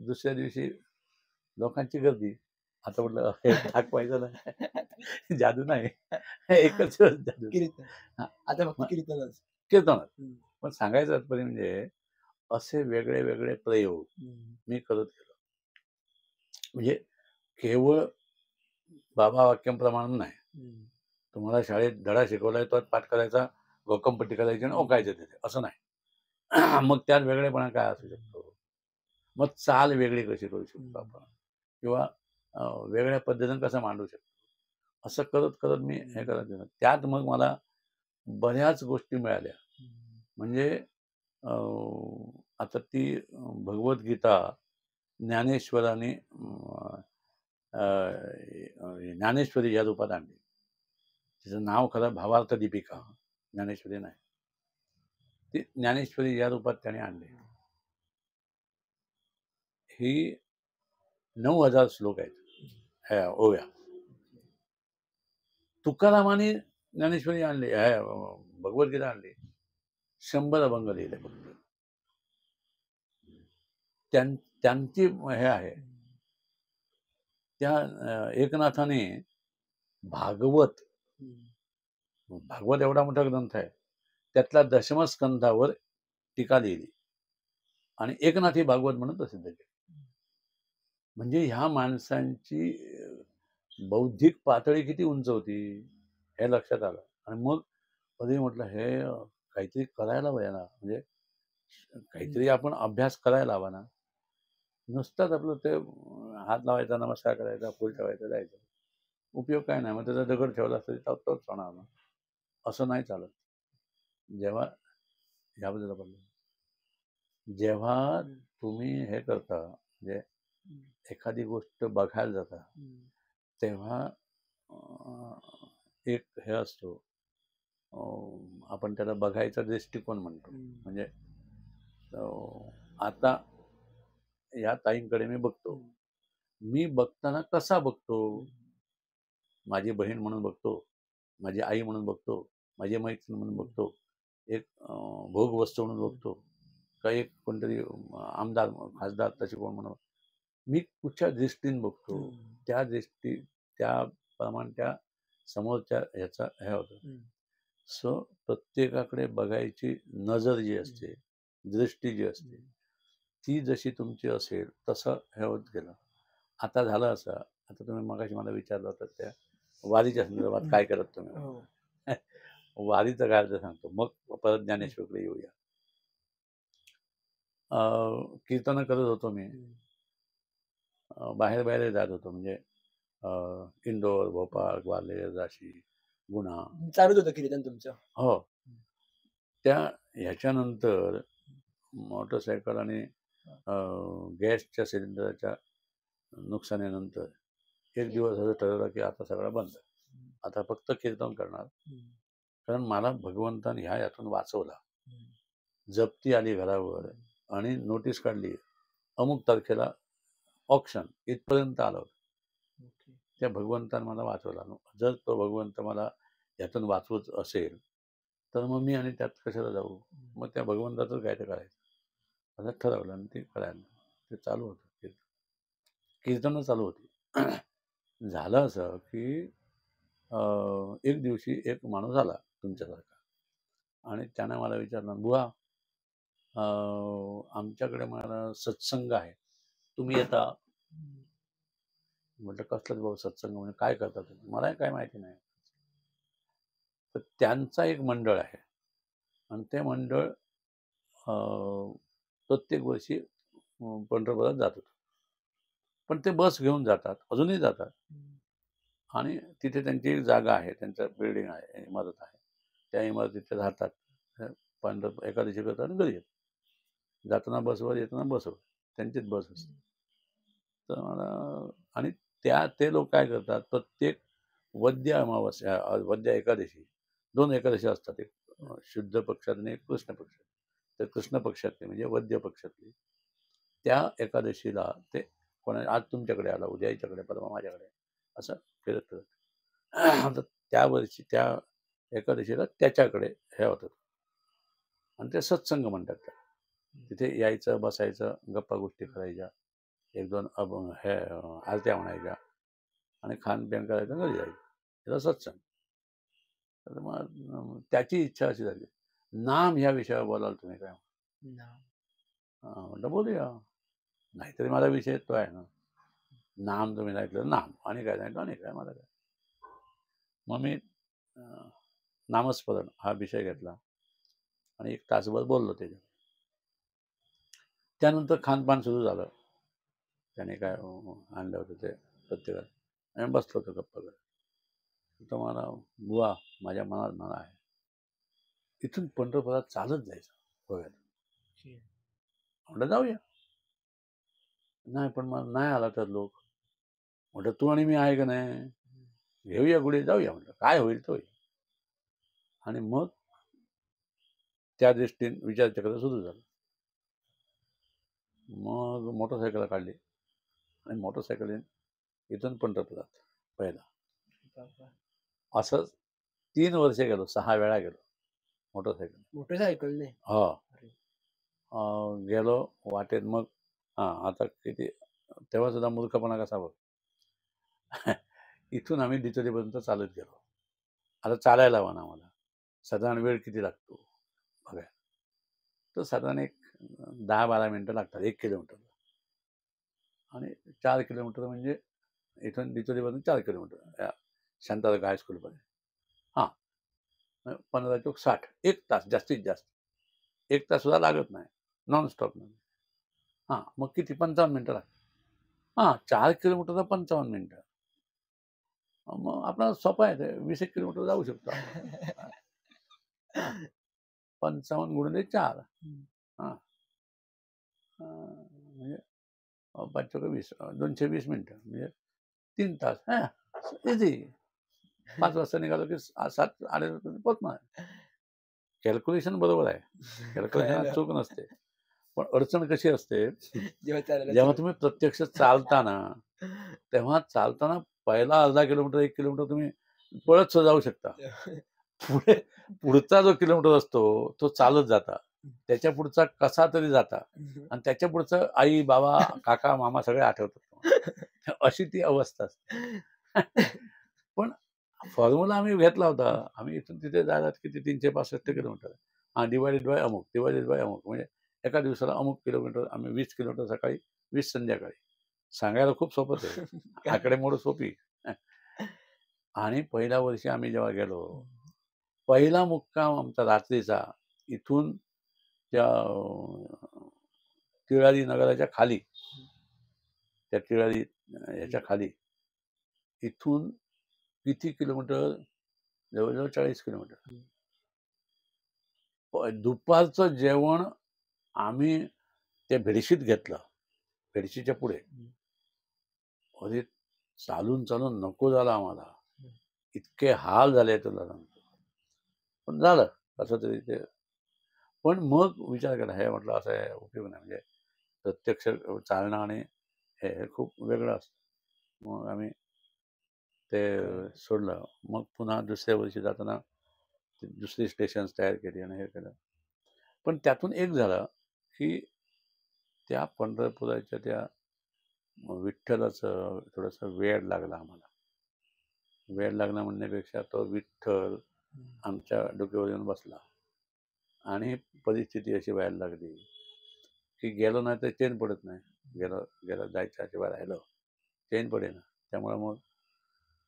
दुसऱ्या दिवशी लोकांची गर्दी. आता म्हटलं हे दाखवायचं नाही, जादू नाही, एकच दिवस जादू. आता फक्त कीर्तनच. कीर्तनात. पण सांगायचं तात्पर्य म्हणजे असे वेगळे वेगळे प्रयोग मी करत गेलो. म्हणजे केवळ बाबा वाक्यांप्रमाणे नाही. तुम्हाला शाळेत धडा शिकवलाय तो पाठ करायचा, घोकमपट्टी करायची आणि ओकायचं तिथे, असं नाही. मग त्यात वेगळेपणा काय असू शकतो, मग चाल वेगळी कशी करू शकतो आपण, किंवा वेगळ्या पद्धतीने कसं मांडू शकतो, असं करत करत मी हे करत गेलो. त्यात मग मला बऱ्याच गोष्टी मिळाल्या. म्हणजे आता ती भगवद्गीता ज्ञानेश्वराने ज्ञानेश्वरी या रूपात आणली. तिचं नाव खरं भावार्थ दीपिका, ज्ञानेश्वरी नाही. ती ज्ञानेश्वरी या रूपात त्याने आणली. ही 9,000 श्लोक आहेत ह्या ओव्या. तुकारामाने ज्ञानेश्वरी आणली, भगवद्गीता आणली, 100 अभंग लिहिले फक्त. त्यांची हे आहे. त्या एकनाथाने भागवत एवढा मोठा ग्रंथ आहे, त्यातल्या दशमस्कंधावर टीका लिहिली आणि एकनाथी भागवत म्हणून प्रसिद्ध केली. म्हणजे ह्या माणसांची बौद्धिक पातळी किती उंच होती हे लक्षात आलं. आणि मग कधी म्हटलं हे काहीतरी करायला हवं ना, म्हणजे काहीतरी आपण अभ्यास करायला हवा ना. नुसतंच आपलं ते हात लावायचा, नमस्कार करायचा, फुल ठेवायचं, जायचं, उपयोग काय नाही. मग त्याचा दगड ठेवला तरी तोच होणार ना, असं नाही चालत. जेव्हा याबद्दल आपण जेव्हा तुम्ही हे करता, म्हणजे एखादी गोष्ट बघायला जाता, तेव्हा एक हे असतो, आपण त्याला बघायचा दृष्टिकोन म्हणतो. म्हणजे आता या ताईंकडे मी बघतो, मी बघताना कसा बघतो, माझी बहीण म्हणून बघतो, माझी आई म्हणून बघतो, माझी मैत्रीण म्हणून बघतो, एक भोग वस्तू म्हणून बघतो, का एक कोणतरी आमदार खासदार तसे कोण म्हणून, मी कुठच्या दृष्टीने बघतो, त्या दृष्टी त्याप्रमाणे त्या समोरच्या ह्याचा हे होतं. सो प्रत्येकाकडे बघायची नजर जी असते, दृष्टी जी असते, ती जशी तुमची असेल तसं हे होत गेलं. आता झालं असं, आता तुम्ही मगाशी मला विचारलं होतं त्या वारीच्या संदर्भात काय करत तुम्ही, वारीचं काय अर्थ सांगतो, मग परत ज्ञानेश्वरकडे येऊया. कीर्तन करत होतो मी, बाहेर जात होतो, म्हणजे इंदोर, भोपाळ, ग्वाल्हेर, झाशी, गुना चालूच होतं कीर्तन तुमचं. हो. त्या ह्याच्यानंतर मोटरसायकल आणि गॅसच्या सिलेंडरच्या नुकसानीनंतर एक दिवस असं ठरवलं की आता सगळं बंद, आता फक्त कीर्तन करणार. कारण मला भगवंताने यातून वाचवला. जप्ती आली घरावर आणि नोटीस काढली, अमुक तारखेला ऑक्शन, इथपर्यंत आलं. त्या भगवंताने मला वाचवला. जर तो भगवंत मला यातून वाचवत असेल तर मग मी आणि त्यात कशाला जाऊ, मग त्या भगवंताचं काय ते करायचं असं ठरवलं आणि ते करायला ते चालू होतं. कीर्तन चालू होती. झालं असं की एक दिवशी एक माणूस आला तुमच्यासारखा आणि त्याने मला विचारलं, बुवा आमच्याकडे मला सत्संग आहे, तुम्ही येता? म्हटलं कसलंच भाऊ सत्संग, म्हणजे काय करता तुम्ही? मला काय माहिती नाही. तर त्यांचा एक मंडळ आहे आणि ते मंडळ प्रत्येक वर्षी पंढरपुरात जात होतं. पण ते बस घेऊन जातात, अजूनही जातात, आणि तिथे त्यांची एक जागा आहे, त्यांचं बिल्डिंग आहे, इमारत आहे, त्या इमारतीत राहतात. एकादशी करतात आणि घरी येतात. जाताना बसवर, येताना बसवर, त्यांचीच बस असते. तर मला, आणि ते लोक काय करतात, प्रत्येक वद्य अमावस्या, वद्य एकादशी, 2 एकादशी असतात, एक शुद्ध पक्षात आणि एक कृष्ण पक्षात. तर कृष्ण पक्षातली म्हणजे वद्य पक्षातली त्या एकादशीला ते आज तुमच्याकडे आला, उद्या याच्याकडे, परवा माझ्याकडे, असं फिरत फिरत त्या वर्षी त्या एकादशीला त्याच्याकडे हे होतं आणि ते सत्संग म्हणतात. तिथे यायचं, बसायचं, गप्पा गोष्टी करायच्या, एक दोन आरत्या म्हणायच्या आणि खानपिण करायचं, घरी जायचं. त्याला सत्संग. तर मग त्याची इच्छा अशी झाली, नाम ह्या विषयावर बोलाल तुम्ही काय? म्हटलं बोलूया. नाहीतरी माझा विषय तो आहे ना, नाम तुम्ही सांगितलं नाम, आणि काय सांगितलं आणि काय, मला काय. मग मी नामस्मरण हा विषय घेतला आणि 1 तासभर बोललो त्याच्यावर. त्यानंतर खानपान सुरू झालं. त्याने काय आणलं होतं ते प्रत्येकाला, आणि बसलो होतो गप्पा करत. तर मला, बुवा माझ्या मनात म्हणा आहे, इथून पंढरपुरात चालत जायचं गोव्यात. म्हटलं जाऊया. नाही पण मग नाही आला तर लोक. म्हटलं तू आणि मी आहे का नाही, घेऊया गुढी, जाऊया. म्हटलं काय होईल तो होईल. आणि मग त्या दृष्टीने विचार चक्र सुरू झालं. मग मोटरसायकल काढली आणि मोटरसायकलीन इथून पंढरपुरात पहिला. असंच 3 वर्ष गेलो, 6 वेळा गेलो मोटरसायकलने. हो. गेलो वाटेत. मग आता किती, तेव्हा सुद्धा मूर्खपणा कसा बघ. इथून आम्ही डिचोलीपर्यंत चालत गेलो. आता चालायला हवा ना आम्हाला, साधारण वेळ किती लागतो बघा. तर साधारण एक 10-12 मिनिटं लागतात 1 किलोमीटरला. आणि 4 किलोमीटर म्हणजे इथून डिचोलीपर्यंत 4 किलोमीटर शांतादुर्गा हायस्कूलपर्यंत. 15 चौक 60, 1 तास जास्तीत जास्त. 1 तास सुद्धा लागत नाही नॉनस्टॉप मध्ये. मग किती, 55 मिनिटं लागतात. 4 किलोमीटरला 55 मिनिटं. मग आपला सोपा आहे ते, 20 किलोमीटर जाऊ शकतो. 55 गुणिले 4, म्हणजे 5 चौक 20, 220 मिनिटं, म्हणजे 3 तास. इझी. 5 वाजता निघालो की 7 8 पोचणार. कॅल्क्युलेशन बरोबर आहे, कॅल्क्युलेशन चूक नसते. पण अडचण कशी असते, जेव्हा तुम्ही प्रत्यक्ष चालताना, तेव्हा चालताना पहिला अर्धा किलोमीटर 1 किलोमीटर तुम्ही पळत जाऊ शकता. पुढचा जो किलोमीटर असतो तो चालत जाता, त्याच्या पुढचा कसा तरी जाता, आणि त्याच्या पुढचं आई बाबा काका मामा सगळे आठवतात. अशी ती अवस्था असते. पण फॉर्म्युला आम्ही घेतला होता. आम्ही इथून तिथे जायला किती 365 किलोमीटर, डिवायडेड बाय अमुक, म्हणजे एका दिवसाला अमुक किलोमीटर. आम्ही 20 किलोमीटर सकाळी, 20 संध्याकाळी. सांगायला खूप सोपंच आहे, आकडेमोड सोपी. आणि पहिल्या वर्षी आम्ही जेव्हा गेलो, पहिला मुक्काम आमचा रात्रीचा इथून त्या टिळाली नगराच्या खाली, त्या टिळाली ह्याच्या खाली, इथून किती किलोमीटर, जवळजवळ 40 किलोमीटर. दुपारचं जेवण आम्ही त्या भेडशीत घेतलं, भेडशीच्या पुढे. अरे चालून चालून नको झालं आम्हाला, इतके हाल झाले तुला सांगतो. पण झालं कसं तरी ते. पण मग विचार केला, हे म्हटलं असं आहे, उपयोग नाही. म्हणजे प्रत्यक्ष चालणं आणि हे खूप वेगळं असतं. मग आम्ही ते सोडलं. मग पुन्हा दुसऱ्या वर्षी जाताना दुसरी स्टेशन्स तयार केली आणि हे केलं. पण त्यातून एक झालं की त्या पंढरपुराच्या त्या विठ्ठलाचं थोडंसं वेड लागला आम्हाला. वेड लागला म्हणण्यापेक्षा तो विठ्ठल आमच्या डोक्यावर येऊन बसला, आणि परिस्थिती अशी व्हायला लागली की गेलो नाही तर चेन पडत नाही. गेलो जायच्या शिवाय राहिलो, चेन पडेना. त्यामुळे मग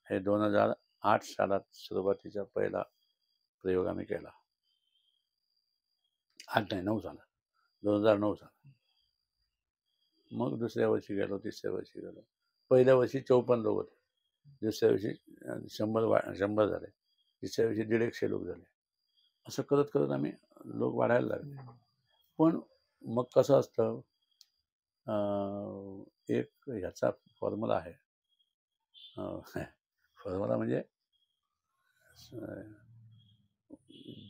हे 2008 सालात सुरुवातीचा पहिला प्रयोग आम्ही केला. 9 साला, 2009 साला. मग दुसऱ्या वर्षी गेलो, तिसऱ्या वर्षी गेलो. पहिल्या वर्षी 54 लोक होते, दुसऱ्या वर्षी 100 झाले, तिसऱ्या वर्षी 150 लोक झाले. असं करत करत आम्ही लोक वाढायला लागले. पण मग कसं असतं, एक ह्याचा फॉर्म्युला आहे. फॉर्म्युला म्हणजे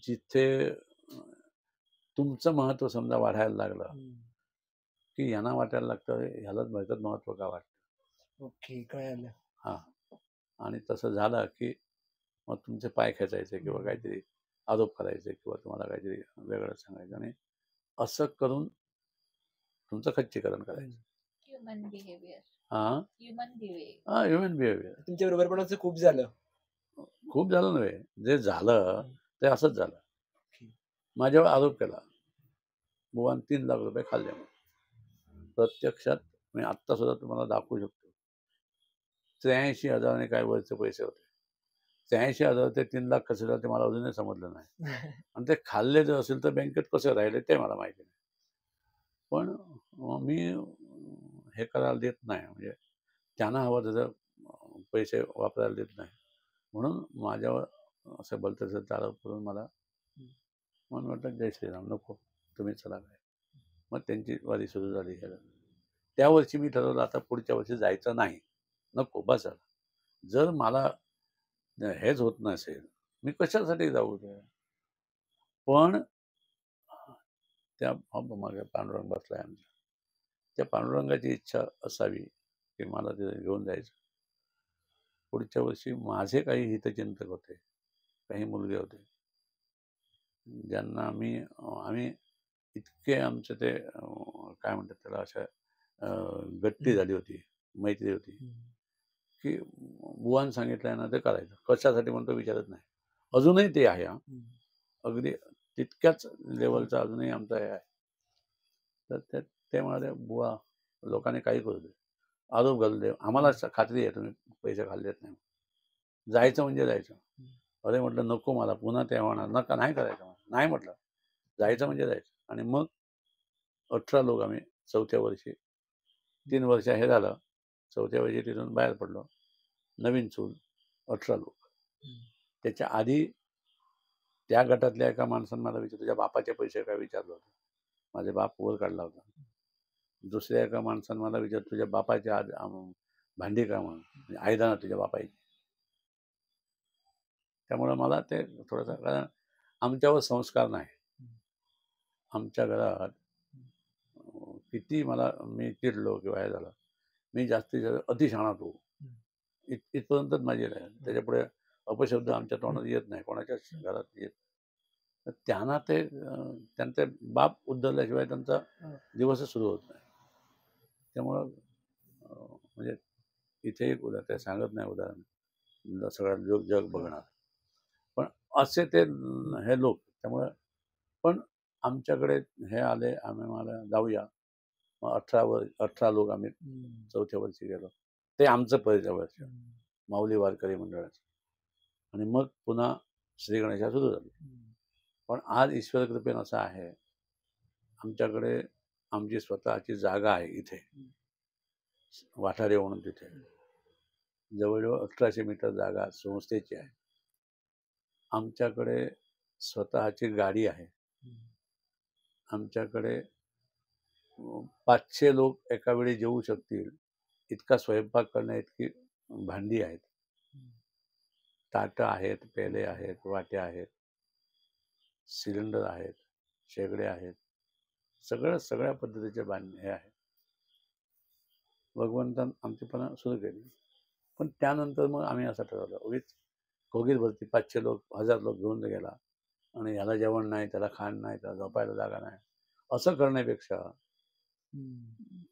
जिथे तुमचं महत्व समजा वाढायला लागलं की यांना वाटायला लागतं ह्यालाच भरकत महत्व का वाटतं. ओके, कळालं. आणि तसं झालं की मग तुमचे पाय खेचायचे किंवा काहीतरी आरोप करायचे किंवा तुम्हाला काहीतरी वेगळं सांगायचं. आणि असं करून तुमचं खच्चीकरण करायचं. Human behaviour. हा ह्युमन बिहेवियर. तुमच्या बरोबर पण असं खूप झालं? खूप झालं नव्हे, जे झालं ते असंच झालं. माझ्यावर आरोप केला, बुवान 3 लाख रुपये खाल्ले म्हणून. प्रत्यक्षात मी आत्ता सुद्धा तुम्हाला दाखवू शकतो. 83,000 काय वरचे पैसे होते. 83,000 ते 3 लाख कसे झाले ते मला अजूनही समजलं नाही. आणि ते खाल्ले जर असेल तर बँकेत कसे राहिले ते मला माहिती नाही. पण मी हे करायला देत नाही, म्हणजे त्यांना हवं त्याचं पैसे वापरायला देत नाही. म्हणून माझ्यावर असं भलतंसं आरोप करून मला म्हणून म्हटलं जय श्रीराम, नको तुम्ही चला काय. मग त्यांची वारी सुरू झाली. त्या वर्षी मी ठरवलं आता पुढच्या वर्षी जायचं नाही, नको बस झालं. जर मला हेच होत नसेल मी कशासाठी जाऊ ते. पण त्या मागे पांडुरंग बसलाय आमच्या, त्या पांडुरंगाची इच्छा असावी की मला तिथे घेऊन जायचं. पुढच्या वर्षी माझे काही हितचिंतक होते, काही मुलगे होते, ज्यांना आम्ही इतके आमचे ते काय म्हणतात त्याला, अशा गट्टी झाली होती, मैत्री होती की बुवान सांगितलंय ना ते करायचं. कशासाठी म्हणतो विचारत नाही. अजूनही ते आहे. अगदी तितक्याच लेवलचा अजूनही आमचा हे आहे. तर ते म्हणाले बुवा लोकांनी काही करू दे, आरोप घालू दे, आम्हाला खात्री आहे तुम्ही पैसे खाल्लेत नाही, जायचं म्हणजे जायचं. अरे म्हटलं नको, मला पुन्हा ते होणार नका, नाही करायचं. नाही म्हटलं, जायचं म्हणजे जायचं. आणि मग 18 लोक आम्ही चौथ्या वर्षी, 3 वर्ष हे झालं, चौथ्या वर्षी तिथून बाहेर पडलो. नवीन चूल 18 लोक. त्याच्या आधी त्या गटातल्या एका माणसानं मला विचारलं, तुझ्या बापाचे पैसे काय विचारलं होतं. माझे बाप वर काढला होता. दुसऱ्या एका माणसानं मला विचारलं, तुझ्या बापाची भांडी का म्हणून, आयदाना तुझ्या बापाची. त्यामुळं मला ते थोडंसं, कारण आमच्यावर संस्कार नाही. आमच्या घरात किती मी चिडलो किंवा हे झालं, मी जास्तीत जास्त अतिशहाणा तो इथपर्यंतच माझी राहील. त्याच्यापुढे अपशब्द आमच्या तोंडात येत नाही, कोणाच्याच घरात येत. तर त्यांना त्यांचे बाप उद्धरल्याशिवाय त्यांचा दिवसच सुरू होत नाही. त्यामुळं म्हणजे इथे एक उदाहरण, ते सांगत नाही उदाहरण, सगळं जग बघणार. पण असे ते हे लोक. त्यामुळं पण आमच्याकडे हे आले, मला जाऊया. मग 18 लोक आम्ही चौथ्या वर्षी गेलो. ते आमचं पहिल्या वर्ष माऊली वारकरी मंडळाचं. आणि मग पुन्हा श्री गणेशा सुरू झाली. पण आज ईश्वर कृपेनं असं आहे, आमच्याकडे आमची स्वतःची जागा आहे इथे वाठारे म्हणून. तिथे जवळजवळ 1800 मीटर जागा संस्थेची आहे. आमच्याकडे स्वतःची गाडी आहे. आमच्याकडे 500 लोक एका वेळी जेवू शकतील इतका स्वयंपाक करण्या इतकी भांडी आहेत, ताटं आहेत, पेले आहेत, वाट्या आहेत, सिलेंडर आहेत, शेगडे आहेत, सगळ्या पद्धतीचे हे आहेत. भगवंतान आमचीपणा सुरू केली. पण त्यानंतर मग आम्ही असं ठरवलं, उगीच कोगीर भरती 500 लोक 1000 लोक घेऊन गेला आणि ह्याला जेवण नाही, त्याला खाण नाही, त्याला झोपायला जागा नाही, असं करण्यापेक्षा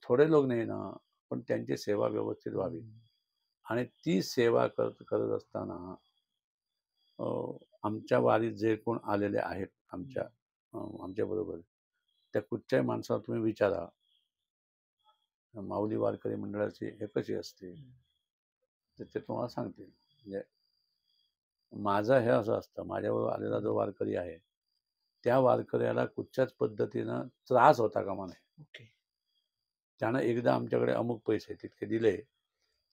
थोडे लोक नाही ना, पण त्यांची सेवा व्यवस्थित व्हावी. आणि ती सेवा करत असताना आमच्या वारीत जे कोण आलेले आहेत आमच्या बरोबर, त्या कुठच्याही माणसाला तुम्ही विचारा, माऊली वारकरी मंडळाची हे कशी असते तर ते तुम्हाला सांगतील. म्हणजे माझं हे असं असतं, माझ्याबरोबर आलेला जो वारकरी आहे त्या वारकऱ्याला कुठच्याच पद्धतीनं त्रास होता कामा नये. त्यानं एकदा आमच्याकडे अमुक पैसे तितके दिले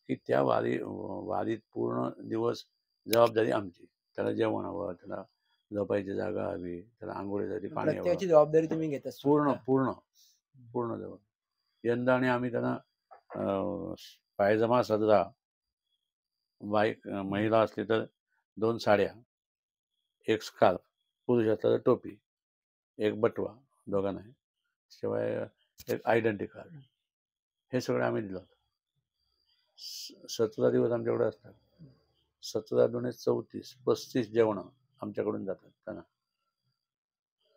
की त्या वारीत पूर्ण दिवस जबाबदारी आमची. त्याला जेवण हवं, त्याला झोपायची जागा हवी, त्याला आंघोळीसाठी पाणी हवं, जबाबदारी तुम्ही घेता पूर्ण जबाबदारी. यंदा आणि आम्ही त्यांना पायजमा, सदरा, महिला असली तर 2 साड्या, 1 स्कार्फ, पुरुष असला तर टोपी, 1 बटवा दोघांना, शिवाय 1 आयडेंटिटी कार्ड, हे सगळं आम्ही दिलं. 17 दिवस आमच्याकडे असतात. 17 दुणे 34, 35 जेवण आमच्याकडून जातात त्यांना.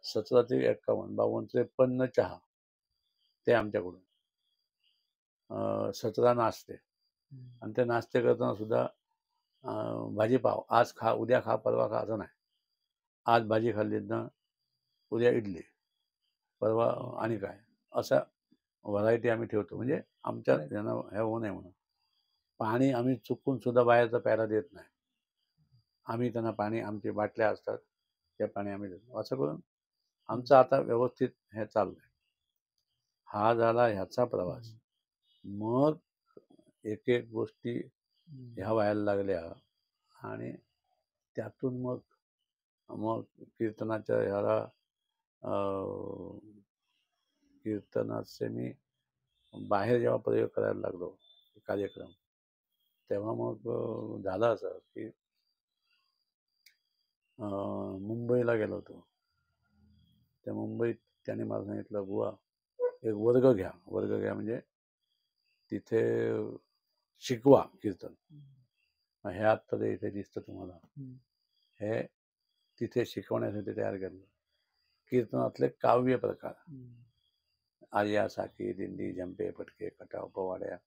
17 ते 51, 52, 53 चहा, ते आमच्याकडून 17 नाश्ते, आणि ते नाश्ते करताना सुद्धा भाजीपाव आज खा, उद्या खा, परवा खा असं नाही. आज भाजी खाल्लीत ना, उद्या इडली, परवा आणि काय, असं व्हरायटी आम्ही ठेवतो. म्हणजे आमच्या यांना हे होऊ नये म्हणून. पाणी आम्ही चुकून सुद्धा बाहेरचा प्यायला देत नाही. आम्ही त्यांना पाणी, आमची बाटल्या असतात ते पाणी आम्ही देतो. असं करून आमचं आता व्यवस्थित हे चाललंय. हा झाला ह्याचा प्रवास. मग एक एक गोष्टी ह्या व्हायला लागल्या, आणि त्यातून मग मग कीर्तनाच्या ह्याला कीर्तनाचे मी बाहेर जेव्हा प्रयोग करायला लागलो कार्यक्रम, तेव्हा मग झालं असं की मुंबईला गेलो होतो. त्या मुंबईत त्याने मला सांगितलं, बुवा एक वर्ग घ्या. वर्ग घ्या म्हणजे तिथे शिकवा कीर्तन. हे आत्ता ते इथे दिसतं तुम्हाला, हे तिथे शिकवण्यासाठी तयार केलं. कीर्तनातले काव्य प्रकार, आर्या, साकी, दिंडी, झंपे, फटके, खटाव, पवाड्या,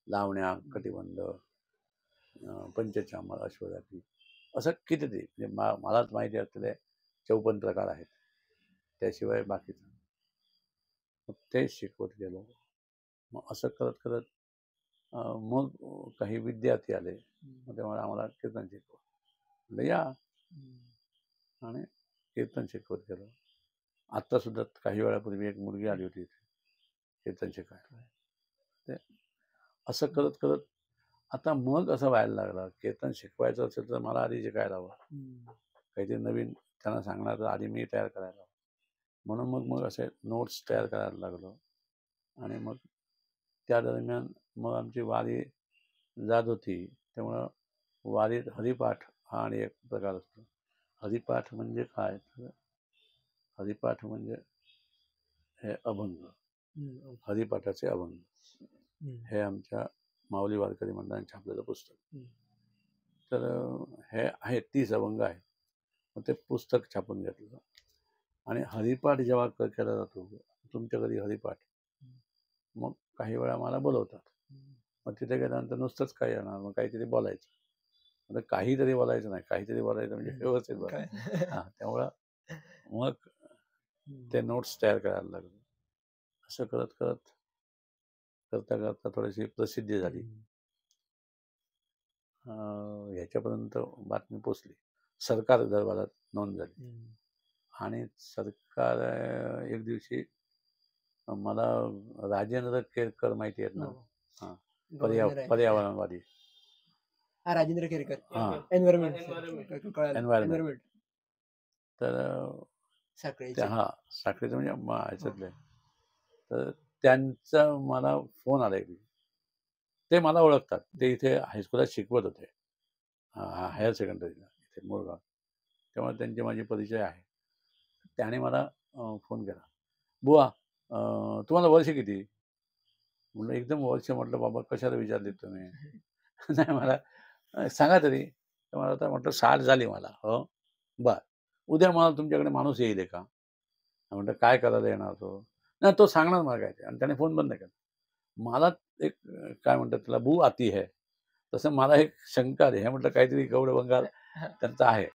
लावण्या, कटिबंध, पंचचामर, अश्वजाती, असं कितीतरी, म्हणजे मलाच माहिती असलेले 54 प्रकार आहेत. त्याशिवाय बाकीचं मग ते शिकवत गेलो. मग असं करत करत मग काही विद्यार्थी आले. मग तेव्हा आम्हाला कीर्तन शिकवा म्हटलं या, आणि कीर्तन शिकवत गेलो. आत्ता सुद्धा काही वेळापूर्वी एक मुलगी आली होती इथे कीर्तन शिकायला. ते असं करत करत आता मग असं व्हायला लागलं, कीर्तन शिकवायचं असेल तर मला आधी शिकायला हवं, काहीतरी नवीन त्यांना सांगणार तर आधी मी तयार करायला हवं. म्हणून मग असे नोट्स तयार करायला लागलो. आणि मग त्या दरम्यान मग आमची वारी जात होती, त्यामुळं वारीत हरिपाठ हा आणि एक प्रकार असतो. हरिपाठ म्हणजे काय, तर हरिपाठ म्हणजे हे अभंग, हरिपाठाचे अभंग, हे आमच्या माऊली वारकरी मंडळाने छापलेलं पुस्तक. तर हे आहे 30 अभंग आहेत. मग ते पुस्तक छापून घेतलं. आणि हरिपाठ जेव्हा केला जातो, तुमच्या घरी हरिपाठ, मग काही वेळा मला बोलवतात. मग तिथे गेल्यानंतर नुसतंच काय येणार, मग काहीतरी बोलायचं. म्हणजे काहीतरी बोलायचं नाही, काहीतरी बोलायचं म्हणजे व्यवस्थित बोलायचं. हां, त्यामुळं मग ते नोट्स तयार करायला लागले. असं करत करत करता करता थोडीशी प्रसिद्धी झाली. ह्याच्यापर्यंत बातमी पोचली, सरकार दरबारात नोंद झाली. आणि सरकार एक दिवशी मला राजेंद्र केरकर माहिती आहेत ना, पर्यावरणवादी, राजेंद्र केरकर, एन्व्हायरमेंट, तर साखरेचं म्हणजे ह्याच्यातले, तर त्यांचा मला फोन आला की ते मला ओळखतात. ते इथे हायस्कूलात शिकवत होते, हायर सेकंडरीला इथे मोरगाव, त्यामुळे त्यांचे माझे परिचय आहे. त्याने मला फोन केला, बुवा तुम्हाला वर्ष किती? म्हटलं एकदम वर्ष. म्हटलं बाबा कशाला विचारले तुम्ही? नाही मला सांगा तरी. तर मला आता म्हटलं 60 झाली मला. हो बर, उद्या मला तुमच्याकडे माणूस येईल का? म्हटलं काय करायला येणार तो? नाही तो सांगणार मला काय. आणि त्याने फोन बंद केला. मला एक काय म्हणतात त्याला, बू आती है, तसं मला एक शंका आली. हे म्हटलं काहीतरी गौड बंगाल त्यांचा आहे.